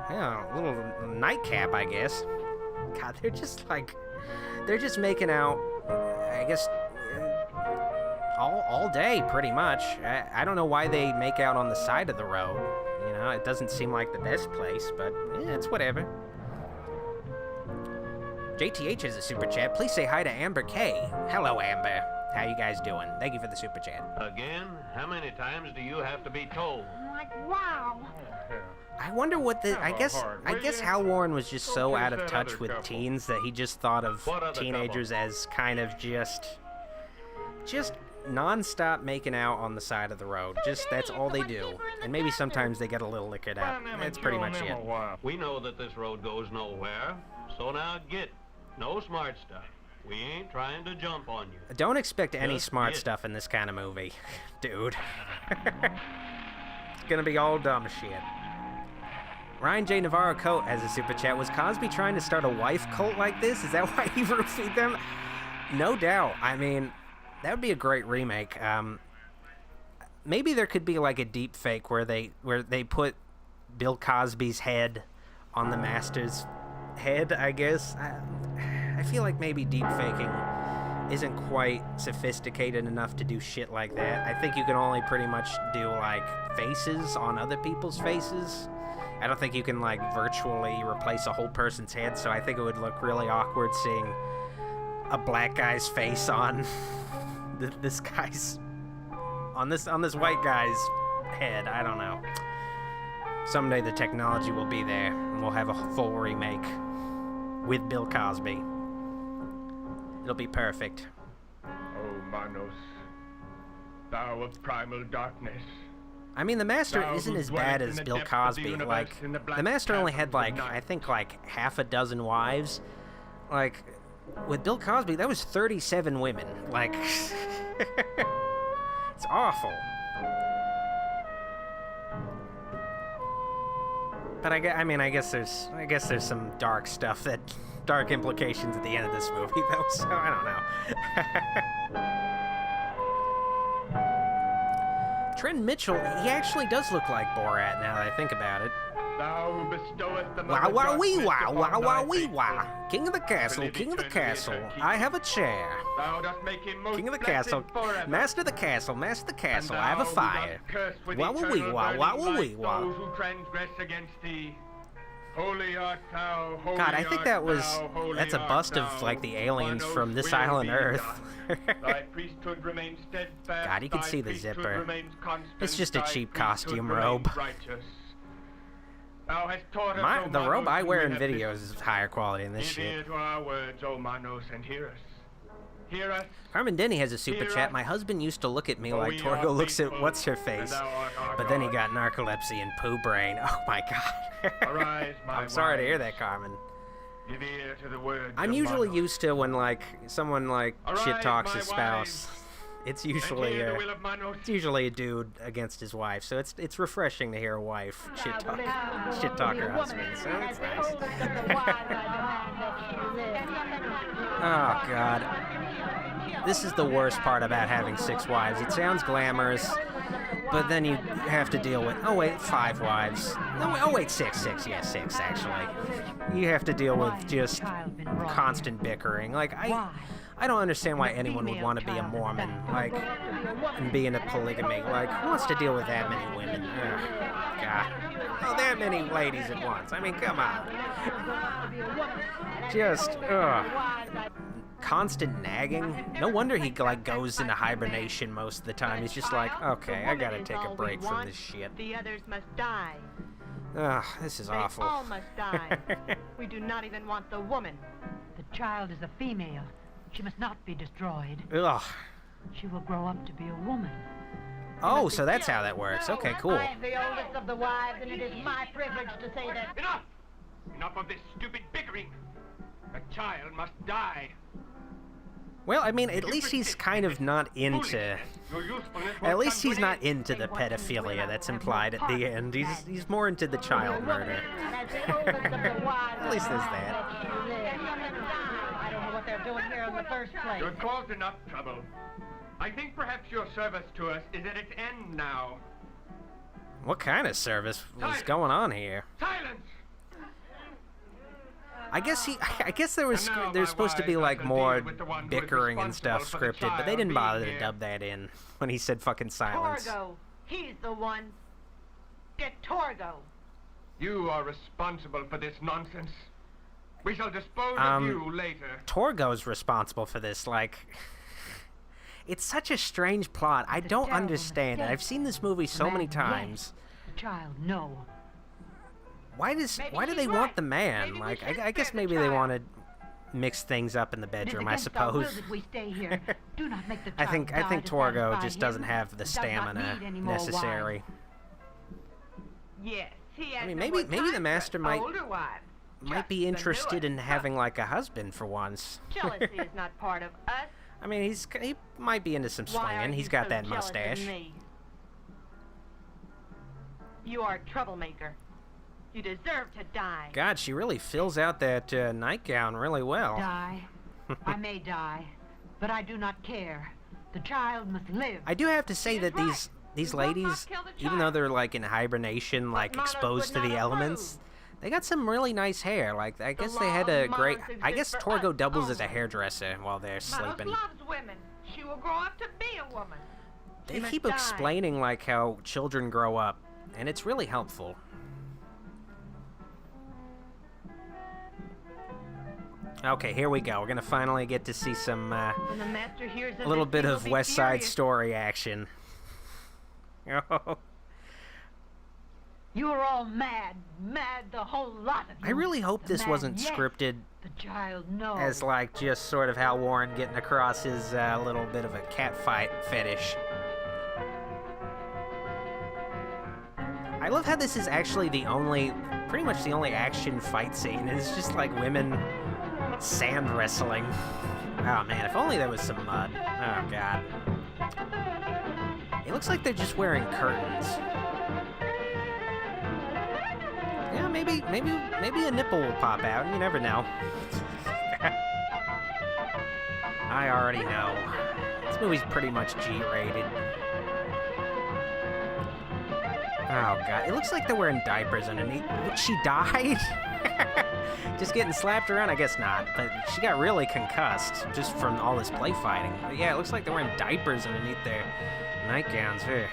Yeah, a little nightcap, I guess. God, they're just making out, I guess, all day, pretty much. I don't know why they make out on the side of the road. You know, it doesn't seem like the best place, but yeah, it's whatever. JTH has a super chat. Please say hi to Amber K. Hello, Amber. How you guys doing? Thank you for the super chat. Again? How many times do you have to be told? I'm like, wow. I wonder what the... I guess Hal Warren was just so out of touch with teens that he just thought of teenagers as kind of just non-stop making out on the side of the road. Just that's all they do. And maybe sometimes they get a little liquored up. That's pretty much it. We know that this road goes nowhere, so now get. No smart stuff. We ain't trying to jump on you. Don't expect any smart stuff in this kind of movie, dude. It's gonna be all dumb shit. Ryan J. Navarro Coat has a super chat. Was Cosby trying to start a wife cult like this? Is that why he roofied them? No doubt. I mean, that would be a great remake. Maybe there could be like a deep fake where they put Bill Cosby's head on the Master's head, I guess. I feel like maybe deep faking isn't quite sophisticated enough to do shit like that. I think you can only pretty much do like faces on other people's faces. I don't think you can like virtually replace a whole person's head, so I think it would look really awkward seeing a black guy's face on this guy's on this white guy's head. I don't know. Someday the technology will be there and we'll have a full remake with Bill Cosby. It'll be perfect. Oh, Manos, thou of primal darkness. I mean, the Master isn't as bad as Bill Cosby. Like, the Master only had, like, I think, like, half a dozen wives. Like, with Bill Cosby, that was 37 women. Like, it's awful. But I guess there's some dark stuff dark implications at the end of this movie, though, so I don't know. Trent Mitchell, he actually does look like Borat now that I think about it. Thou who bestoweth the Wow, wow, wee, wow, wow, wow, wee, wow. King of the castle, king of the castle, I have a chair. Thou dost make him most King of the blessed castle, forever. master of the castle, master of the castle, I And have a thou fire. who dost curse with Wow, wee, eternal wow, wow, burning wee, light wow. those who transgress against thee. Holy art thou, holy God, I think that's a bust art of thou, like the aliens Manos from this will island be Earth. done. Thy priesthood remains steadfast. God, you can thy see the priesthood zipper. remains constant, It's just a thy cheap priesthood costume remains robe. righteous. Thou hast taught us, O The robe Manos, I who wear we in have videos is higher quality than this Give ear shit. to our words, O Manos, and hear us. Hear us? Carmen Denny has a super Hear chat. us. My husband used to look at me For like we Torgo are looks at faithful, what's-her-face, and thou art our but then he God. got narcolepsy and poo brain. Oh my god. Arise, my I'm sorry to hear wives. that, Carmen. Give ear to the words I'm of usually Manos. used to when like someone like Arise, shit talks my his spouse. It's And usually hear the will of Manos. it's usually a dude against his wife, so it's refreshing to hear a wife shit talk her husband. So it's nice. Oh god, this is the worst part about having 6 wives. It sounds glamorous, but then you have to deal with 5 wives. No, oh wait, 6, yeah, 6 actually. You have to deal with just constant bickering. Like I don't understand why anyone would want to be a Mormon, like, and be in a polygamy. Like, who wants to deal with that many women? Ugh, God. Oh, that many ladies at once. I mean, come on. Just, constant nagging. No wonder he, like, goes into hibernation most of the time. He's just like, okay, I gotta take a break from this shit. The others must die. Ugh, this is awful. They all must die. We do not even want the woman. The child is a female. She must not be destroyed. Ugh. She will grow up to be a woman. Oh, so that's how that works. Okay, cool. I am the oldest of the wives, and it is my privilege to say that. Enough! Enough of this stupid bickering. A child must die. Well, I mean, at least he's kind of not into... Your usefulness will At least come he's to an not end. into the pedophilia that's implied at the end. He's more into the child murder. At least there's that. I don't know what they're doing here in the first place. You've caused enough trouble. I think perhaps your service to us is at its end now. What kind of service was going on here? Silence! I guess there's And now, supposed to my be wives, like I shall more deal with the one who is bickering and stuff responsible for the scripted, but they child didn't bother being to here. dub that in when he said fucking silence. Torgo. He's the one. Get Torgo. You are responsible for this nonsense. We shall dispose of you later. Torgo's responsible for this, like... It's such a strange plot. I don't terrible understand it. mistake. I've seen this movie so The many man, times. yes. The child, no. Why do they want the man? Maybe we Like, should I guess spare the maybe they child. want to mix things up in the It is bedroom, I against our will suppose. that we stay here. Do not make the I child think die to Torgo satisfy just doesn't him. have the Does not stamina need any more necessary. Yes, he has I mean, no maybe more the time master for might older wives. might be Just the interested in newest. having like a husband for once. Jealousy is not part of us. I mean, he might be into some Why are swinging. He's you got so that jealous of mustache. me? You are a troublemaker. You deserve to die. God, she really fills out that nightgown really well. Die. I may die, but I do not care. The child must live. I do have to say She that is these You will not ladies, kill the even though child. they're like in hibernation, like Manos exposed to would the not elements, they got some really nice hair. Like I guess they law had of a great. Manos I guess exists for Torgo us doubles as a only. hairdresser while they're Manos sleeping. loves women. She will grow up to be a woman. She They must keep die. explaining like how children grow up, and it's really helpful. Okay, here we go. We're gonna finally get to see some When the master hears a of little this, bit he will of be West Side furious. Story action. Oh, You are all mad. Mad, the whole lot of you. I really hope The this man, wasn't yes. scripted The child, no. as like just sort of Hal Warren getting across his little bit of a catfight fetish. I love how this is actually pretty much the only action fight scene. It's just like women sand wrestling. Oh man, if only there was some mud. Oh god. It looks like they're just wearing curtains. Yeah, maybe a nipple will pop out. You never know. I already know. This movie's pretty much G-rated. Oh god, it looks like they're wearing diapers underneath. She died? Just getting slapped around? I guess not, but she got really concussed just from all this play fighting. But yeah, it looks like they're wearing diapers underneath their nightgowns here.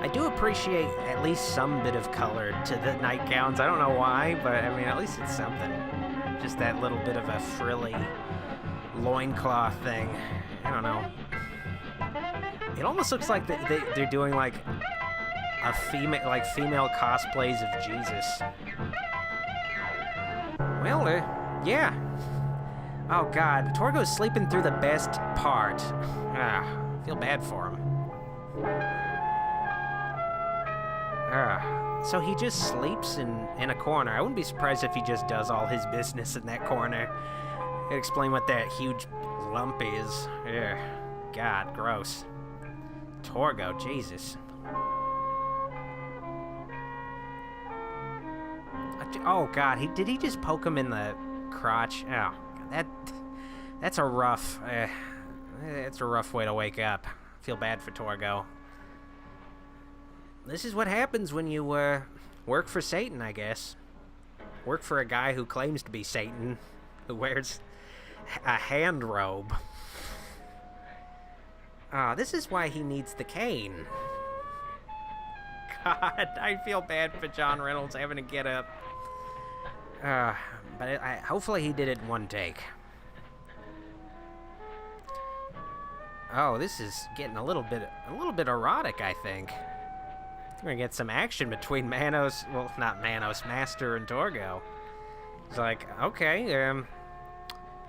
I do appreciate at least some bit of color to the nightgowns. I don't know why, but I mean, at least it's something. Just that little bit of a frilly loincloth thing. I don't know. It almost looks like they're doing like a female cosplays of Jesus. Well, yeah. Oh God, Torgo's sleeping through the best part. Ah, feel bad for him. So he just sleeps in a corner. I wouldn't be surprised if he just does all his business in that corner. I'd explain what that huge lump is. Yeah, God, gross. Torgo, Jesus. Oh God, did he just poke him in the crotch? Oh, that's a rough. It's a rough way to wake up. Feel bad for Torgo. This is what happens when you work for Satan, I guess. Work for a guy who claims to be Satan, who wears a hand robe. This is why he needs the cane. God, I feel bad for John Reynolds having to get up. But hopefully he did it in one take. Oh, this is getting a little bit erotic, I think. We're gonna get some action between Manos, well, not Manos, Master and Torgo. It's like, okay,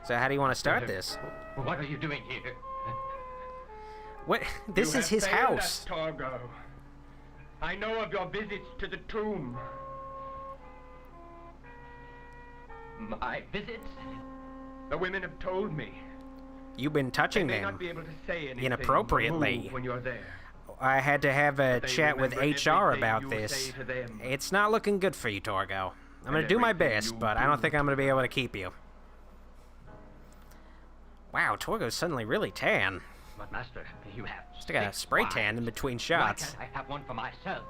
so how do you want to start this? What are you doing here? What? This is his house. Us, Torgo. I know of your visits to the tomb. My visits? The women have told me. You've been touching They may them not be able to say anything inappropriately. or move when you're there. I had to have a They chat with remember HR everything about you this. say to them. It's not looking good for you, Torgo. I'm gonna And do my everything best, you but I don't do think I'm gonna to be able to keep you. Wow, Torgo's suddenly really tan. But Master, you have Just got a 6 spray wives. tan in between Why shots. can't I have one for myself?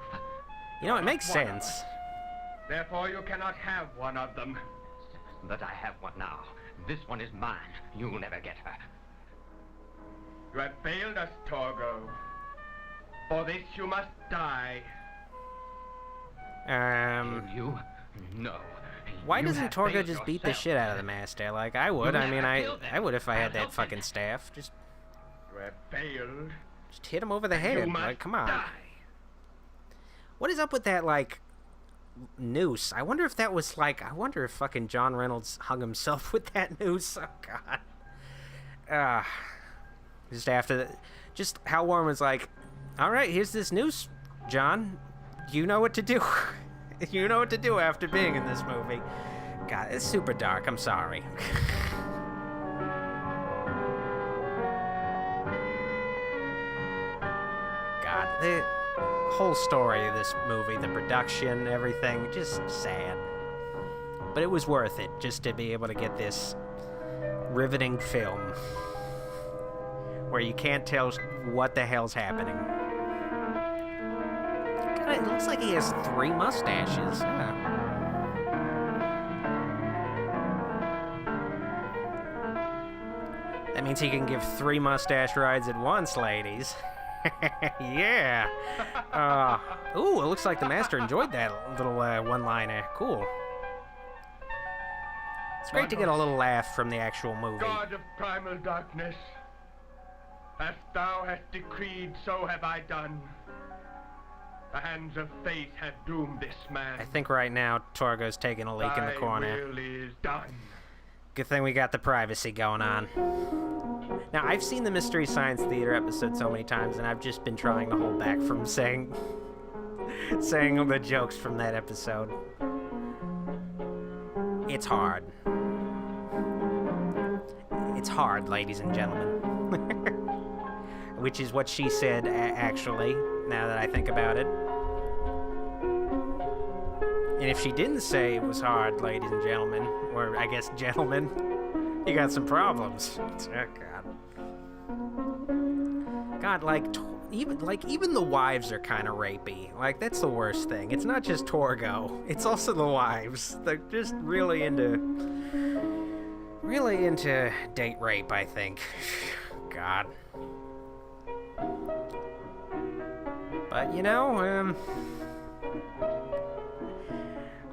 You know, it makes One of sense. us. Therefore, you cannot have one of them. But I have one now. This one is mine. You'll never get her. You have failed us, Torgo. For this, you must die. Kill you? No. Why You doesn't have Torgo failed just beat the yourself. shit out of the Master? Like, I would. You I mean, never killed them. I would if I had Can't that help fucking it. staff. Just You have failed. hit him over the head. You must Like, come on. die. What is up with that, like, noose? I wonder if that was, like, I wonder if fucking John Reynolds hung himself with that noose. Oh, God. Just after the, just Hal Warren was like, all right, here's this noose, John. You know what to do. You know what to do after being in this movie. God, it's super dark. I'm sorry. God, the whole story of this movie, the production, everything, just sad. But it was worth it just to be able to get this riveting film where you can't tell what the hell's happening. God, it looks like he has 3 mustaches. That means he can give 3 mustache rides at once, ladies. Yeah. Ooh, it looks like the Master enjoyed that little one-liner. Cool. It's great to get a little laugh from the actual movie. God of primal darkness, as thou hast decreed, so have I done. The hands of fate have doomed this man. I think right now Torgo's taking a leak in the corner. Thy will is done. Good thing we got the privacy going on. Now, I've seen the Mystery Science Theater episode so many times, and I've just been trying to hold back from saying the jokes from that episode. It's hard. It's hard, ladies and gentlemen. Which is what she said, actually, now that I think about it. And if she didn't say it was hard, ladies and gentlemen, or I guess gentlemen, you got some problems. Oh, God. God, even the wives are kind of rapey. Like, that's the worst thing. It's not just Torgo. It's also the wives. They're just really into date rape, I think. God. But, you know,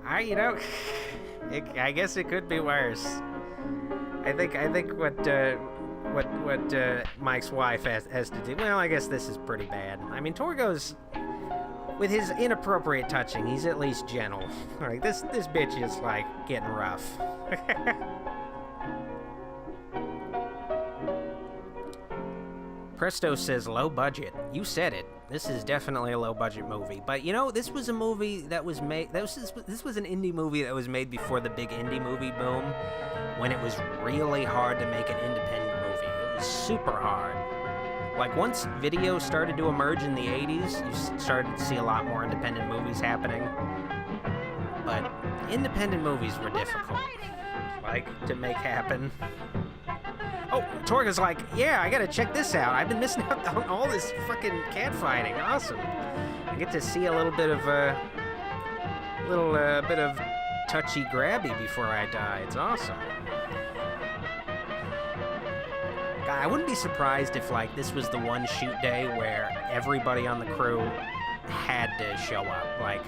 I guess it could be worse. I think what Mike's wife has to do. Well, I guess this is pretty bad. I mean, Torgo's, with his inappropriate touching, he's at least gentle. Like this bitch is like getting rough. Presto says low budget. You said it. This is definitely a low budget movie. But you know, this was a movie that was made. This was an indie movie that was made before the big indie movie boom, when it was really hard to make an independent movie. It was super hard. Like once video started to emerge in the 80s, you started to see a lot more independent movies happening. But independent movies were difficult, like, to make happen. Oh, Torgo's like, yeah, I gotta check this out. I've been missing out on all this fucking catfighting. Awesome. I get to see a little bit of touchy grabby before I die. It's awesome. God, I wouldn't be surprised if, like, this was the one shoot day where everybody on the crew had to show up. Like,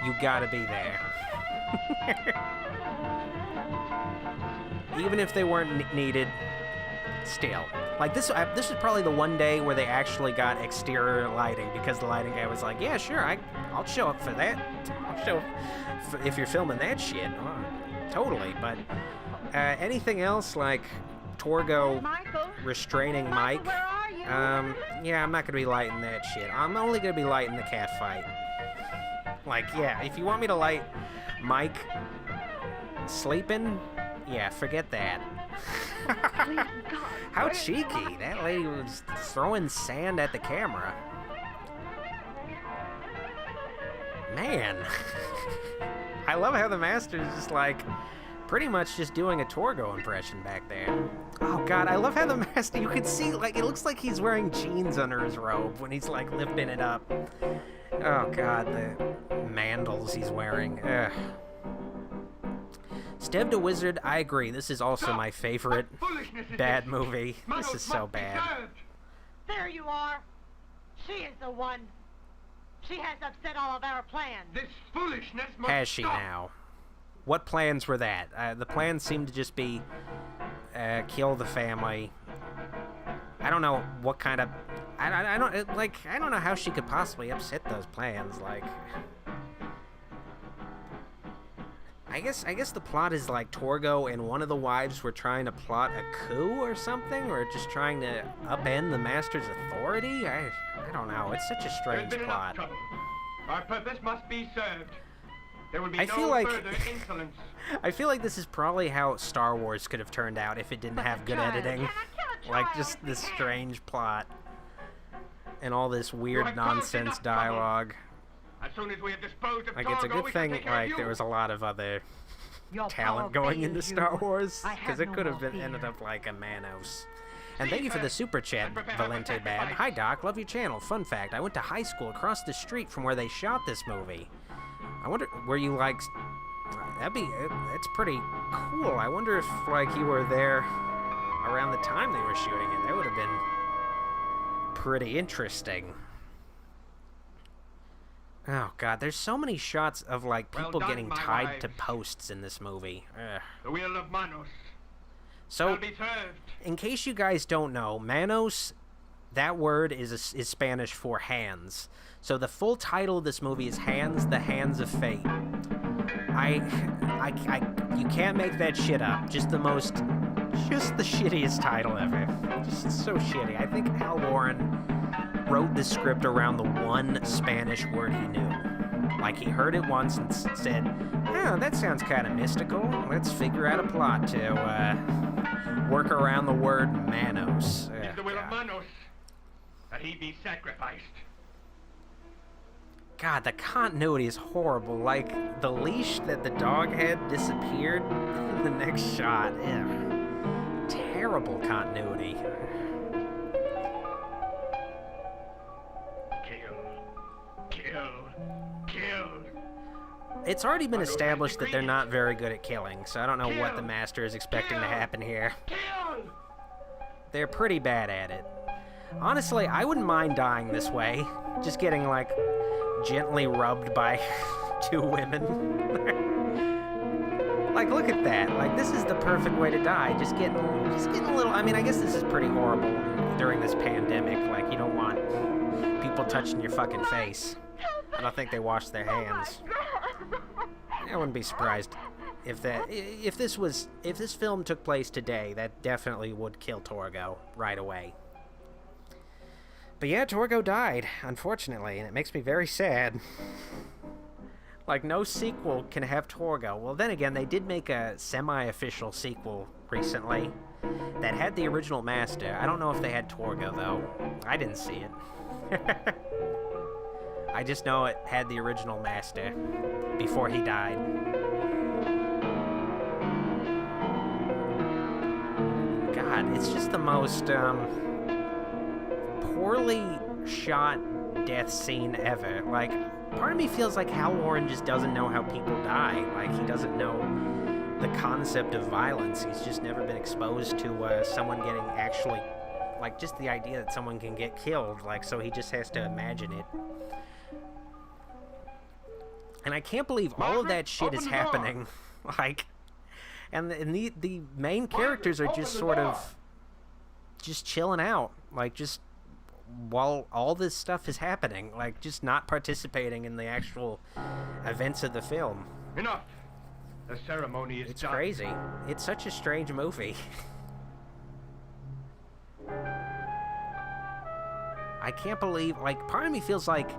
you gotta be there. Even if they weren't needed, still. Like, this is probably the one day where they actually got exterior lighting, because the lighting guy was like, yeah, sure, I'll show up for that. I'll show up if you're filming that shit. Oh, totally, but anything else, like Torgo restraining Mike, yeah, I'm not gonna be lighting that shit. I'm only gonna be lighting the catfight. Like, yeah, if you want me to light Mike sleeping, yeah, forget that. How cheeky. That lady was throwing sand at the camera. Man. I love how the master is just like pretty much just doing a Torgo impression back there. Oh god, I love how the master, you can see, like, it looks like he's wearing jeans under his robe when he's like lifting it up. Oh god, the mandals he's wearing. Ugh. Stev the Wizard, I agree. This is also my favorite bad movie. This is so bad. There you are. She is the one. She has upset all of our plans. This foolishness must Has she stop. now? What plans were that? The plans seem to just be kill the family. I don't know what kind of... I don't know how she could possibly upset those plans. Like... I guess the plot is like Torgo and one of the wives were trying to plot a coup or something, or just trying to upend the master's authority. I don't know. It's such a strange There's been plot. enough trouble. Our purpose must be served. There will be I no feel like further insolence. I feel like this is probably how Star Wars could have turned out if it didn't have good editing. Like just this strange plot and all this weird nonsense dialogue. As soon as we have disposed of Like, it's a Torgo, good we can thing, take care of like, you. there was a lot of other Your talent power going into fails Star you. Wars, I because have it no could have more been fear. ended up like a Manos. And thank you for the super chat, Valente Bad. Hi Doc, love your channel. Fun fact, I went to high school across the street from where they shot this movie. I wonder, were you like, that's pretty cool. I wonder if, like, you were there around the time they were shooting it. That would have been pretty interesting. Oh god, there's so many shots of, like, Well people done, getting my tied to wives. posts in this movie. Ugh. The wheel of Manos So, shall be served. in case you guys don't know, Manos, that word is Spanish for hands. So the full title of this movie is Hands, the Hands of Fate. You can't make that shit up. Just the shittiest title ever. Just so shitty. I think Al Warren wrote the script around the one Spanish word he knew. Like, he heard it once and said, oh, that sounds kind of mystical. Let's figure out a plot to work around the word Manos. It is the will of God. Manos that he be sacrificed. God, the continuity is horrible. Like, the leash that the dog had disappeared in the next shot. Ew. Terrible continuity. Kill. It's already been established that they're not very good at killing, so I don't know what the master is expecting to happen here. Kill. They're pretty bad at it. Honestly, I wouldn't mind dying this way. Just getting, like, gently rubbed by two women. Like, look at that. Like, this is the perfect way to die. Just getting a little... I mean, I guess this is pretty horrible during this pandemic. Like, you don't want people touching your fucking face. I don't think they wash their hands. I wouldn't be surprised if this film took place today, that definitely would kill Torgo right away. But yeah, Torgo died, unfortunately, and it makes me very sad. Like, no sequel can have Torgo. Well, then again, they did make a semi-official sequel recently that had the original master. I don't know if they had Torgo, though. I didn't see it. I just know it had the original master before he died. God, it's just the most poorly shot death scene ever. Like, part of me feels like Hal Warren just doesn't know how people die. Like, he doesn't know the concept of violence. He's just never been exposed to someone getting actually, like, just the idea that someone can get killed. Like, so he just has to imagine it. And I can't believe all of that shit is happening. Like, and the main characters are just sort of just chilling out. Like, just while all this stuff is happening. Like, just not participating in the actual events of the film. Enough. The ceremony is It's done. crazy. It's such a strange movie. I can't believe, like, part of me feels like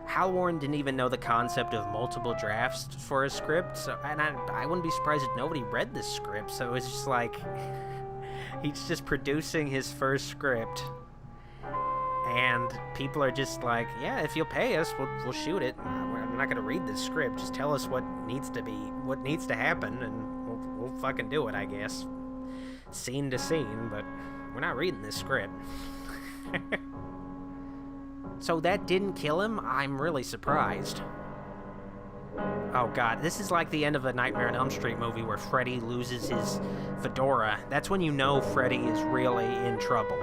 Hal Warren didn't even know the concept of multiple drafts for a script, so, and I wouldn't be surprised if nobody read this script, so it's just like, he's just producing his first script, and people are just like, yeah, if you'll pay us, we'll shoot it. I'm not gonna read this script, just tell us what needs to happen, and we'll fucking do it, I guess. Scene to scene, but we're not reading this script. So that didn't kill him? I'm really surprised. Oh god, this is like the end of a Nightmare on Elm Street movie where Freddy loses his fedora. That's when you know Freddy is really in trouble.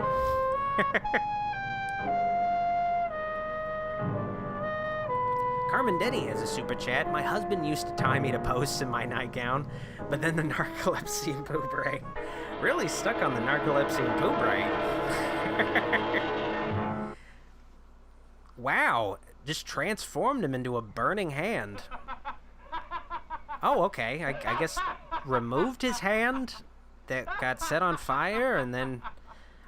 Carmen Denny has a super chat. My husband used to tie me to posts in my nightgown, but then the narcolepsy and poop brain really stuck on the narcolepsy and poop brain. Wow, just transformed him into a burning hand. Oh, okay, I guess removed his hand that got set on fire, and then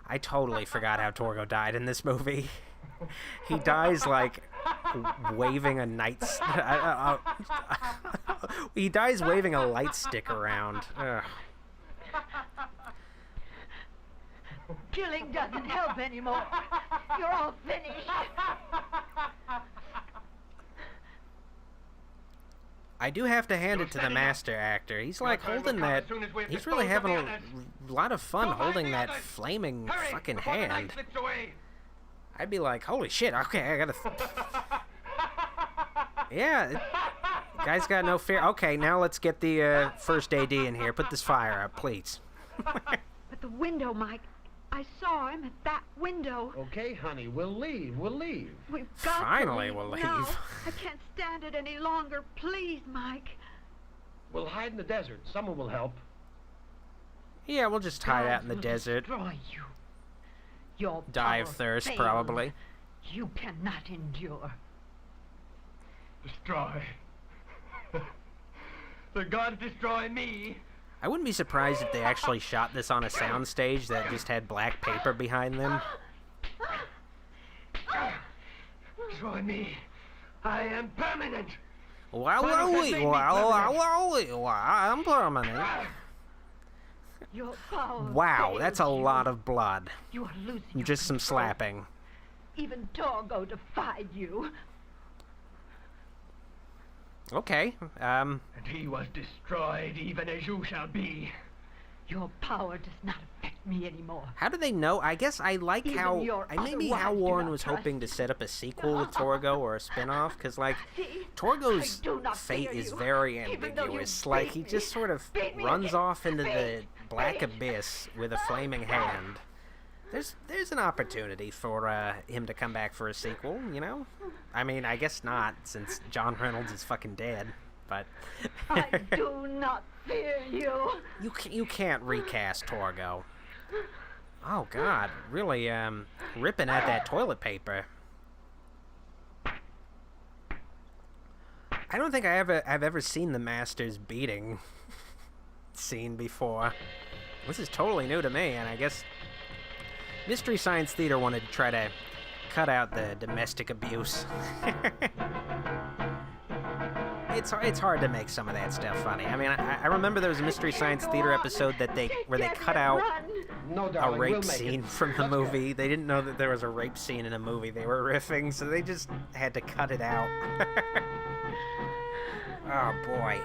I totally forgot how Torgo died in this movie. He dies like waving a he dies waving a light stick around. Ugh. Killing doesn't help anymore. You're all finished. I do have to hand it to the master actor. He's like holding that. He's really having a lot of fun holding that flaming fucking hand. I'd be like, holy shit, okay, I gotta. Yeah, guy's got no fear. Okay, now let's get the first AD in here. Put this fire up, please. But the window, Mike. I saw him at that window. Okay, honey, we'll leave. We'll leave. We've got Finally, to leave we'll leave. now. I can't stand it any longer. Please, Mike. We'll hide in the desert. Someone will help. Yeah, we'll just hide out in the will desert. Destroy you. Your Die of power thirst, fails. probably. You cannot endure. Destroy. The gods destroy me. I wouldn't be surprised if they actually shot this on a soundstage that just had black paper behind them. Destroy me. I am permanent. I'm permanent. Your power Wow, fails that's a you. lot of blood. You are losing your Just some control. slapping. Even Torgo defied you. Okay, And he was destroyed even as you shall be. Your power does not affect me anymore. how do they know? I guess I like Even how your maybe other how wives do Warren not was trust hoping to you. set up a sequel with Torgo or a spin-off, because like Torgo's I do not fate fear is you, very even though you ambiguous. Like beat he me. just sort of Beat me runs again. off into the Beat. black Beat. abyss with a flaming hand. There's an opportunity for him to come back for a sequel, you know? I mean, I guess not, since John Reynolds is fucking dead. But I do not fear you. you can't recast Torgo. Oh God, really ripping at that toilet paper. I don't think I've ever seen the Master's beating scene before. This is totally new to me, and I guess Mystery Science Theater wanted to try to cut out the domestic abuse. It's hard to make some of that stuff funny. I mean, I remember there was a Mystery Science Theater episode where they cut out No, a darling, rape we'll make scene it. from the Let's go. movie. They didn't know that there was a rape scene in a movie they were riffing, so they just had to cut it out. Oh boy.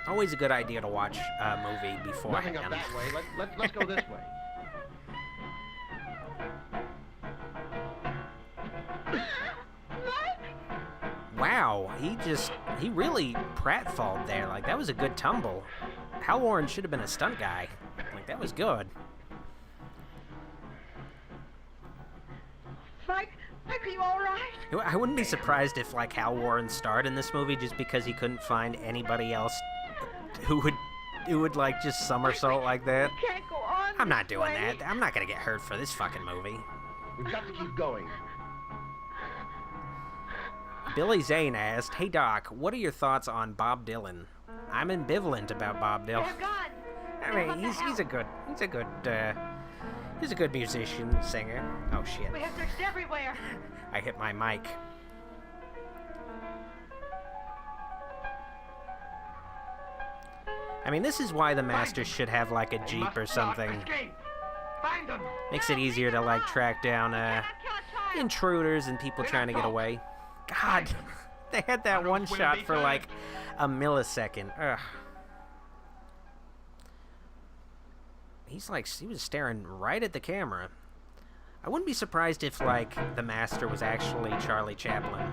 Always a good idea to watch a movie Nothing beforehand. up that way. Let's go this way. Wow, he really pratfalled there. Like, that was a good tumble. Hal Warren should have been a stunt guy. Like, that was good. Mike, are you all right? I wouldn't be surprised if, like, Hal Warren starred in this movie just because he couldn't find anybody else who would like, just somersault like that. Can't go on. I'm not this doing way. that. I'm not gonna get hurt for this fucking movie. We've got to keep going. Billy Zane asked, "Hey Doc, what are your thoughts on Bob Dylan?" I'm ambivalent about Bob Dylan. They're gone. I mean, he's a good musician, singer. Oh shit! We have searched everywhere. I hit my mic. I mean, this is why the Masters should have like a Jeep or something. Escape. Find them. Makes it easier to like track down Kill a child. intruders and people trying to get away. God, they had that one shot for like a millisecond. Ugh. He was staring right at the camera. I wouldn't be surprised if like the Master was actually Charlie Chaplin.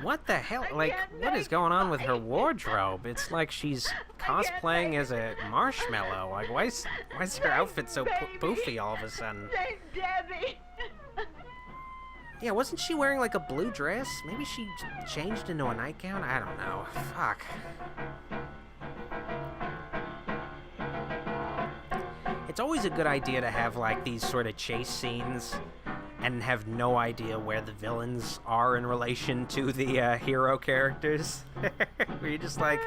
What the hell? Like, what is going on with her wardrobe? It's like she's cosplaying as a marshmallow. Like, why is her outfit so poofy all of a sudden? Say Debbie. Yeah, wasn't she wearing like a blue dress? Maybe she changed into a nightgown? I don't know. Fuck. It's always a good idea to have like these sort of chase scenes and have no idea where the villains are in relation to the hero characters. Where you're just like,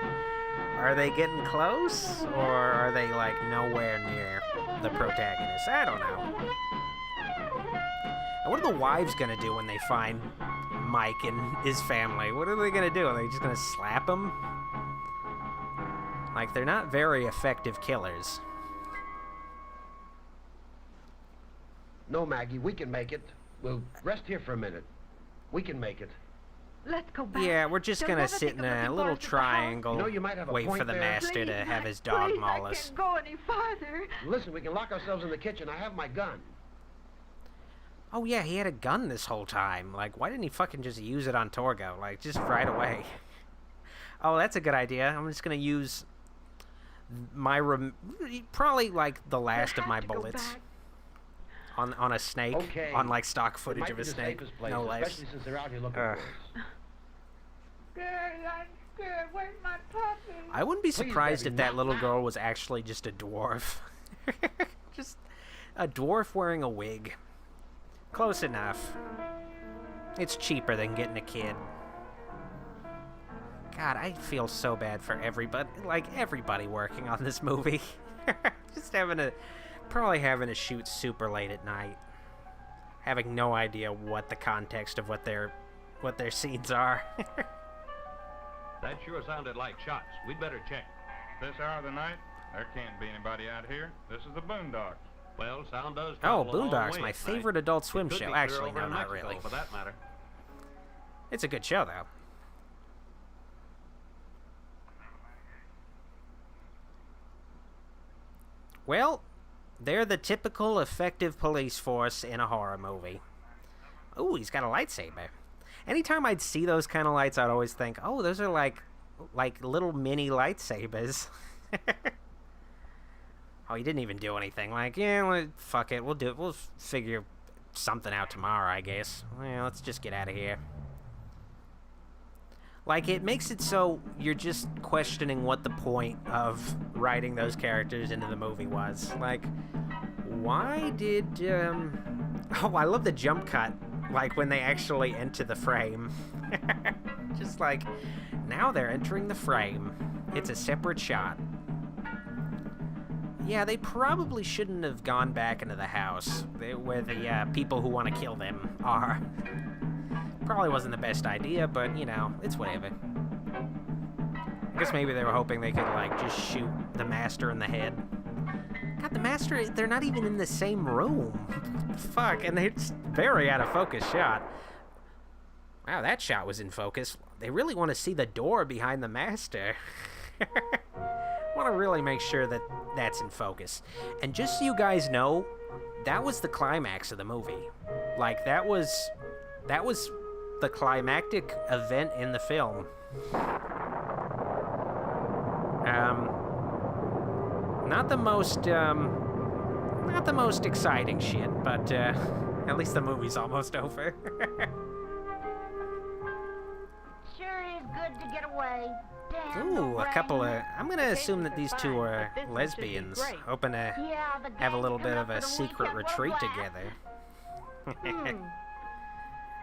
are they getting close? Or are they like nowhere near the protagonist? I don't know. And what are the wives gonna do when they find Mike and his family? What are they gonna do? Are they just gonna slap him? Like, they're not very effective killers. No, Maggie, we can make it. We'll rest here for a minute. We can make it. Let's go back. Yeah, we're just They'll gonna never sit think in of a looking little for us at the house. triangle, You know, you might have a wait point for the there. Master to have his dog Please, maul I us. can't go any farther. Listen, we can lock ourselves in the kitchen. I have my gun. Oh yeah, he had a gun this whole time. Like, why didn't he fucking just use it on Torgo? Like, just right away. Oh, that's a good idea. I'm just gonna use my probably like the last of my bullets on a snake, Okay. on like stock It footage might of be a the snake, safest place, no less. especially since they're out here looking Ugh. for us. Scared, I'm scared. Where's my puppy? I wouldn't be Please, surprised Debbie, if that not little now. girl was actually just a dwarf. Just a dwarf wearing a wig. Close enough. It's cheaper than getting a kid. God, I feel so bad for everybody, like everybody working on this movie. Just probably having to shoot super late at night. Having no idea what the context of what their scenes are. That sure sounded like shots. We'd better check. This hour of the night, there can't be anybody out here. This is the Boondocks. Well, sound does Oh, travel a long Boondocks, way my at night. favorite Adult Swim It could show. be clear Actually, over no, in not Mexico, really. for that matter. It's a good show, though. Well, they're the typical effective police force in a horror movie. Ooh, he's got a lightsaber. Anytime I'd see those kind of lights, I'd always think, oh, those are like little mini lightsabers. Oh, he didn't even do anything. Like, yeah, well, fuck it. We'll do it. We'll figure something out tomorrow, I guess. Well, let's just get out of here. Like, it makes it so you're just questioning what the point of writing those characters into the movie was. Like, why did, Oh, I love the jump cut Like when they actually enter the frame. Just like, now they're entering the frame. It's a separate shot. Yeah, they probably shouldn't have gone back into the house where the people who want to kill them are. Probably wasn't the best idea, but, you know, it's whatever. I guess maybe they were hoping they could, like, just shoot the Master in the head. God, the Master, they're not even in the same room. Fuck, and it's very out of focus shot. Wow, that shot was in focus. They really want to see the door behind the Master. Want to really make sure that that's in focus. And just so you guys know, that was the climax of the movie. Like, that was the climactic event in the film. Not the most exciting shit, but at least the movie's almost over. Sure is good to get away. Damn Ooh, a couple of... I'm gonna assume that these two are lesbians, hoping to have a little bit of a secret retreat together.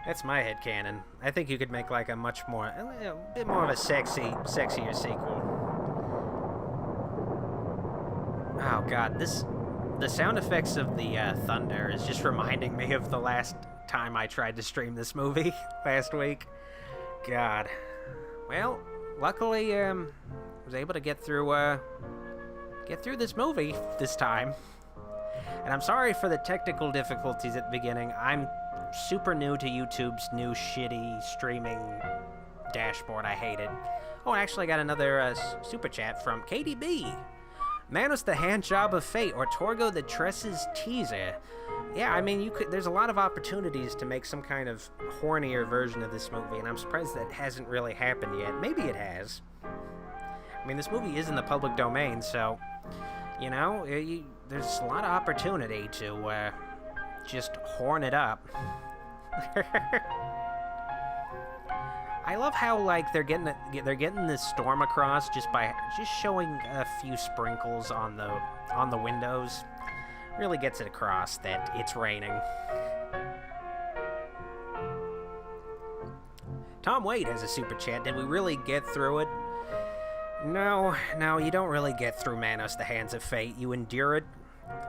That's my headcanon. I think you could make like a much more, a bit more of a sexier sequel. Oh god, the sound effects of the thunder is just reminding me of the last time I tried to stream this movie last week. God. Well, luckily, I was able to get through this movie this time. And I'm sorry for the technical difficulties at the beginning. I'm super new to YouTube's new shitty streaming dashboard. I hate it. Oh, I actually got another super chat from KDB. Manos the Handjob of Fate, or Torgo the Tresses Teaser. Yeah, I mean, there's a lot of opportunities to make some kind of hornier version of this movie, and I'm surprised that hasn't really happened yet. Maybe it has. I mean, this movie is in the public domain, so, you know, there's a lot of opportunity to just horn it up. I love how, like, they're getting this storm across just showing a few sprinkles on the windows. Really gets it across that it's raining. Tom Wade has a super chat. Did we really get through it? No, you don't really get through Manos, the Hands of Fate. You endure it,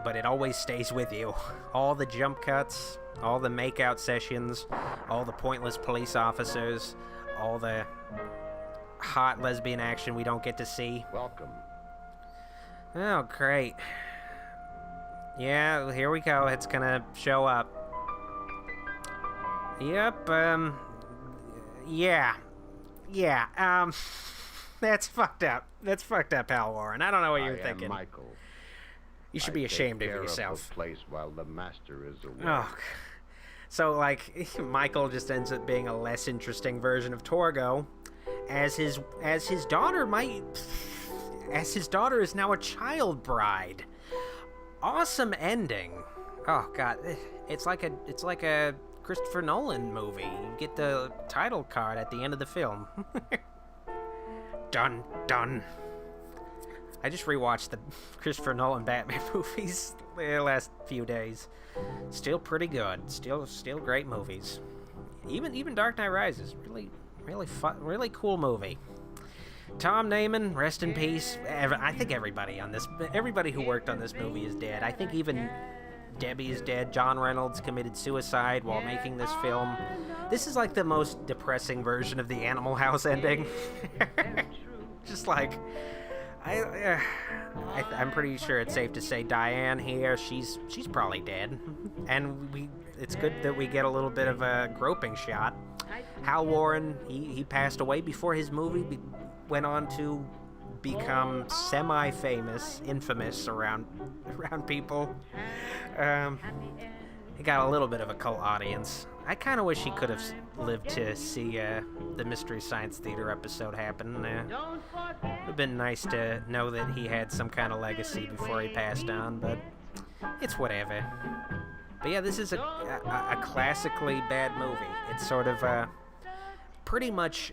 but it always stays with you. All the jump cuts, all the make-out sessions, all the pointless police officers, all the hot lesbian action we don't get to see. Welcome. Oh, great. Yeah, here we go. It's gonna show up. Yep, yeah, that's fucked up. That's fucked up, Hal Warren. I don't know what you're thinking. Michael. You should be ashamed of yourself. The place while the Master is away. Oh, so like Michael just ends up being a less interesting version of Torgo, as his daughter is now a child bride. Awesome ending. Oh god, it's like a Christopher Nolan movie. You get the title card at the end of the film. Done. I just rewatched the Christopher Nolan Batman movies the last few days. Still pretty good. Still great movies. Even Dark Knight Rises, really fun, really cool movie. Tom Naiman, rest in peace. I think everybody who worked on this movie is dead. I think even Debbie is dead. John Reynolds committed suicide while making this film. This is like the most depressing version of the Animal House ending. Just like, I'm pretty sure it's safe to say Diane here, she's probably dead. And it's good that we get a little bit of a groping shot. Hal Warren, he passed away before his movie went on to become semi-famous, infamous around people. He got a little bit of a cult audience. I kind of wish he could have lived to see the Mystery Science Theater episode happen. It would have been nice to know that he had some kind of legacy before he passed on, but it's whatever. But yeah, this is a classically bad movie. It's sort of pretty much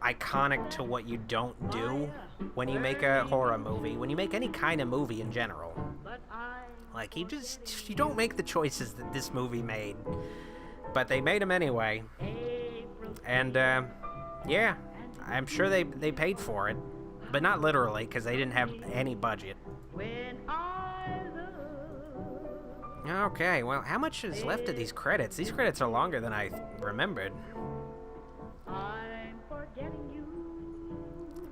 iconic to what you don't do when you make a horror movie, when you make any kind of movie in general. Like, you don't make the choices that this movie made. but they made them anyway. And, yeah, I'm sure they paid for it. But not literally, because they didn't have any budget. Okay, well, how much is left of these credits? These credits are longer than I remembered.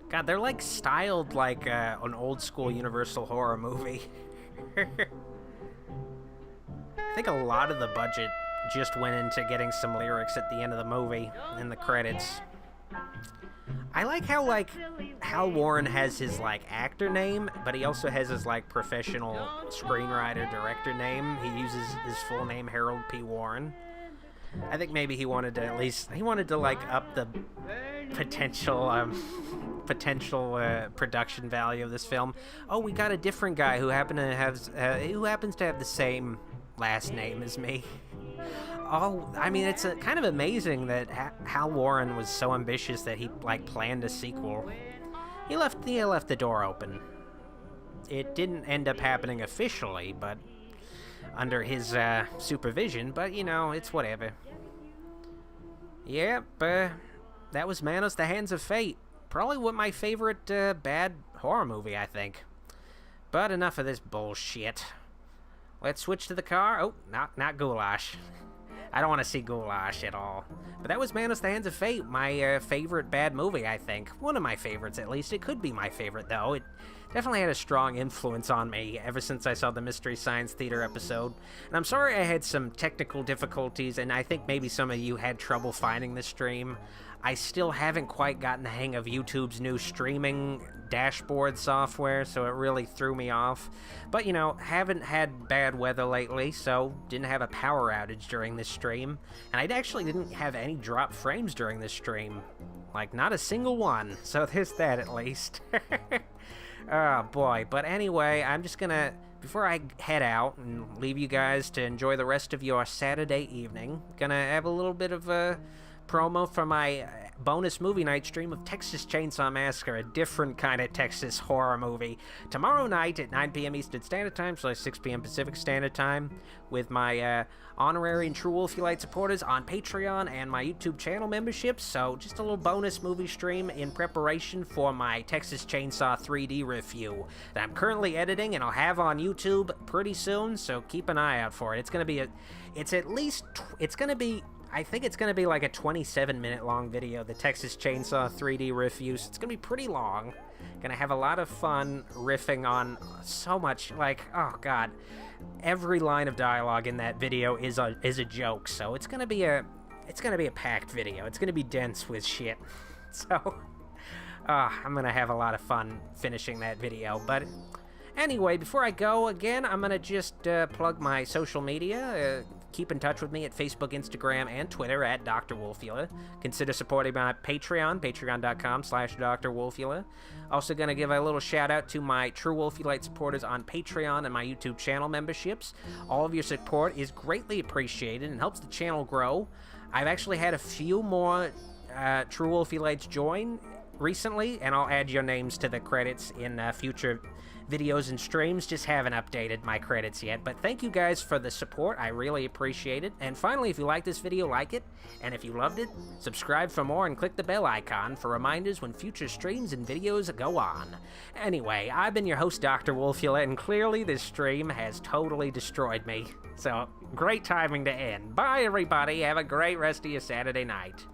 God, they're like styled like an old school Universal horror movie. I think a lot of the budget just went into getting some lyrics at the end of the movie in the credits. I like how, like, Hal Warren has his, like, actor name, but he also has his, like, professional screenwriter director name. He uses his full name, Harold P. Warren. I think maybe he wanted to like up the potential production value of this film. Oh, we got a different guy who happens to have the same last name as me. Oh, I mean, it's kind of amazing that Hal Warren was so ambitious that he like planned a sequel. He left the door open. It didn't end up happening officially, but under his supervision, but you know, it's whatever. Yep, that was Manos, The Hands of Fate. Probably my favorite bad horror movie, I think. But enough of this bullshit. Let's switch to the car. Oh, not Goulash. I don't want to see Goulash at all. But that was Manos, The Hands of Fate, my favorite bad movie, I think. One of my favorites, at least. It could be my favorite, though. It definitely had a strong influence on me ever since I saw the Mystery Science Theater episode. And I'm sorry I had some technical difficulties, and I think maybe some of you had trouble finding the stream. I still haven't quite gotten the hang of YouTube's new streaming dashboard software, so it really threw me off. But, you know, haven't had bad weather lately, so didn't have a power outage during this stream. And I actually didn't have any drop frames during this stream. Like, not a single one. So there's that, at least. Oh, boy. But anyway, I'm just gonna, before I head out and leave you guys to enjoy the rest of your Saturday evening, gonna have a little bit of a promo for my bonus movie night stream of Texas Chainsaw Massacre, a different kind of Texas horror movie. Tomorrow night at 9 p.m. Eastern Standard Time, / 6 p.m. Pacific Standard Time, with my honorary and true Wolfulite supporters on Patreon and my YouTube channel memberships. So just a little bonus movie stream in preparation for my Texas Chainsaw 3D review that I'm currently editing and I'll have on YouTube pretty soon, so keep an eye out for it. It's going to be I think it's going to be like a 27-minute long video, the Texas Chainsaw 3D review, so it's going to be pretty long. Going to have a lot of fun riffing on so much, like, oh god, every line of dialogue in that video is a joke, so it's going to be a packed video. It's going to be dense with shit. So, I'm going to have a lot of fun finishing that video, but anyway, before I go, again, I'm going to just plug my social media. Keep in touch with me at Facebook, Instagram, and Twitter at Dr. Wolfula. Consider supporting my Patreon, patreon.com/Dr. Wolfula. Also going to give a little shout out to my True Wolfulite supporters on Patreon and my YouTube channel memberships. All of your support is greatly appreciated and helps the channel grow. I've actually had a few more True Wolfulites join recently, and I'll add your names to the credits in future videos and streams. Just haven't updated my credits yet, but thank you guys for the support. I really appreciate it. And finally, if you like this video, like it, and if you loved it, subscribe for more and click the bell icon for reminders when future streams and videos go on. Anyway, I've been your host, Dr. Wolfula, and clearly this stream has totally destroyed me. So, great timing to end. Bye, everybody. Have a great rest of your Saturday night.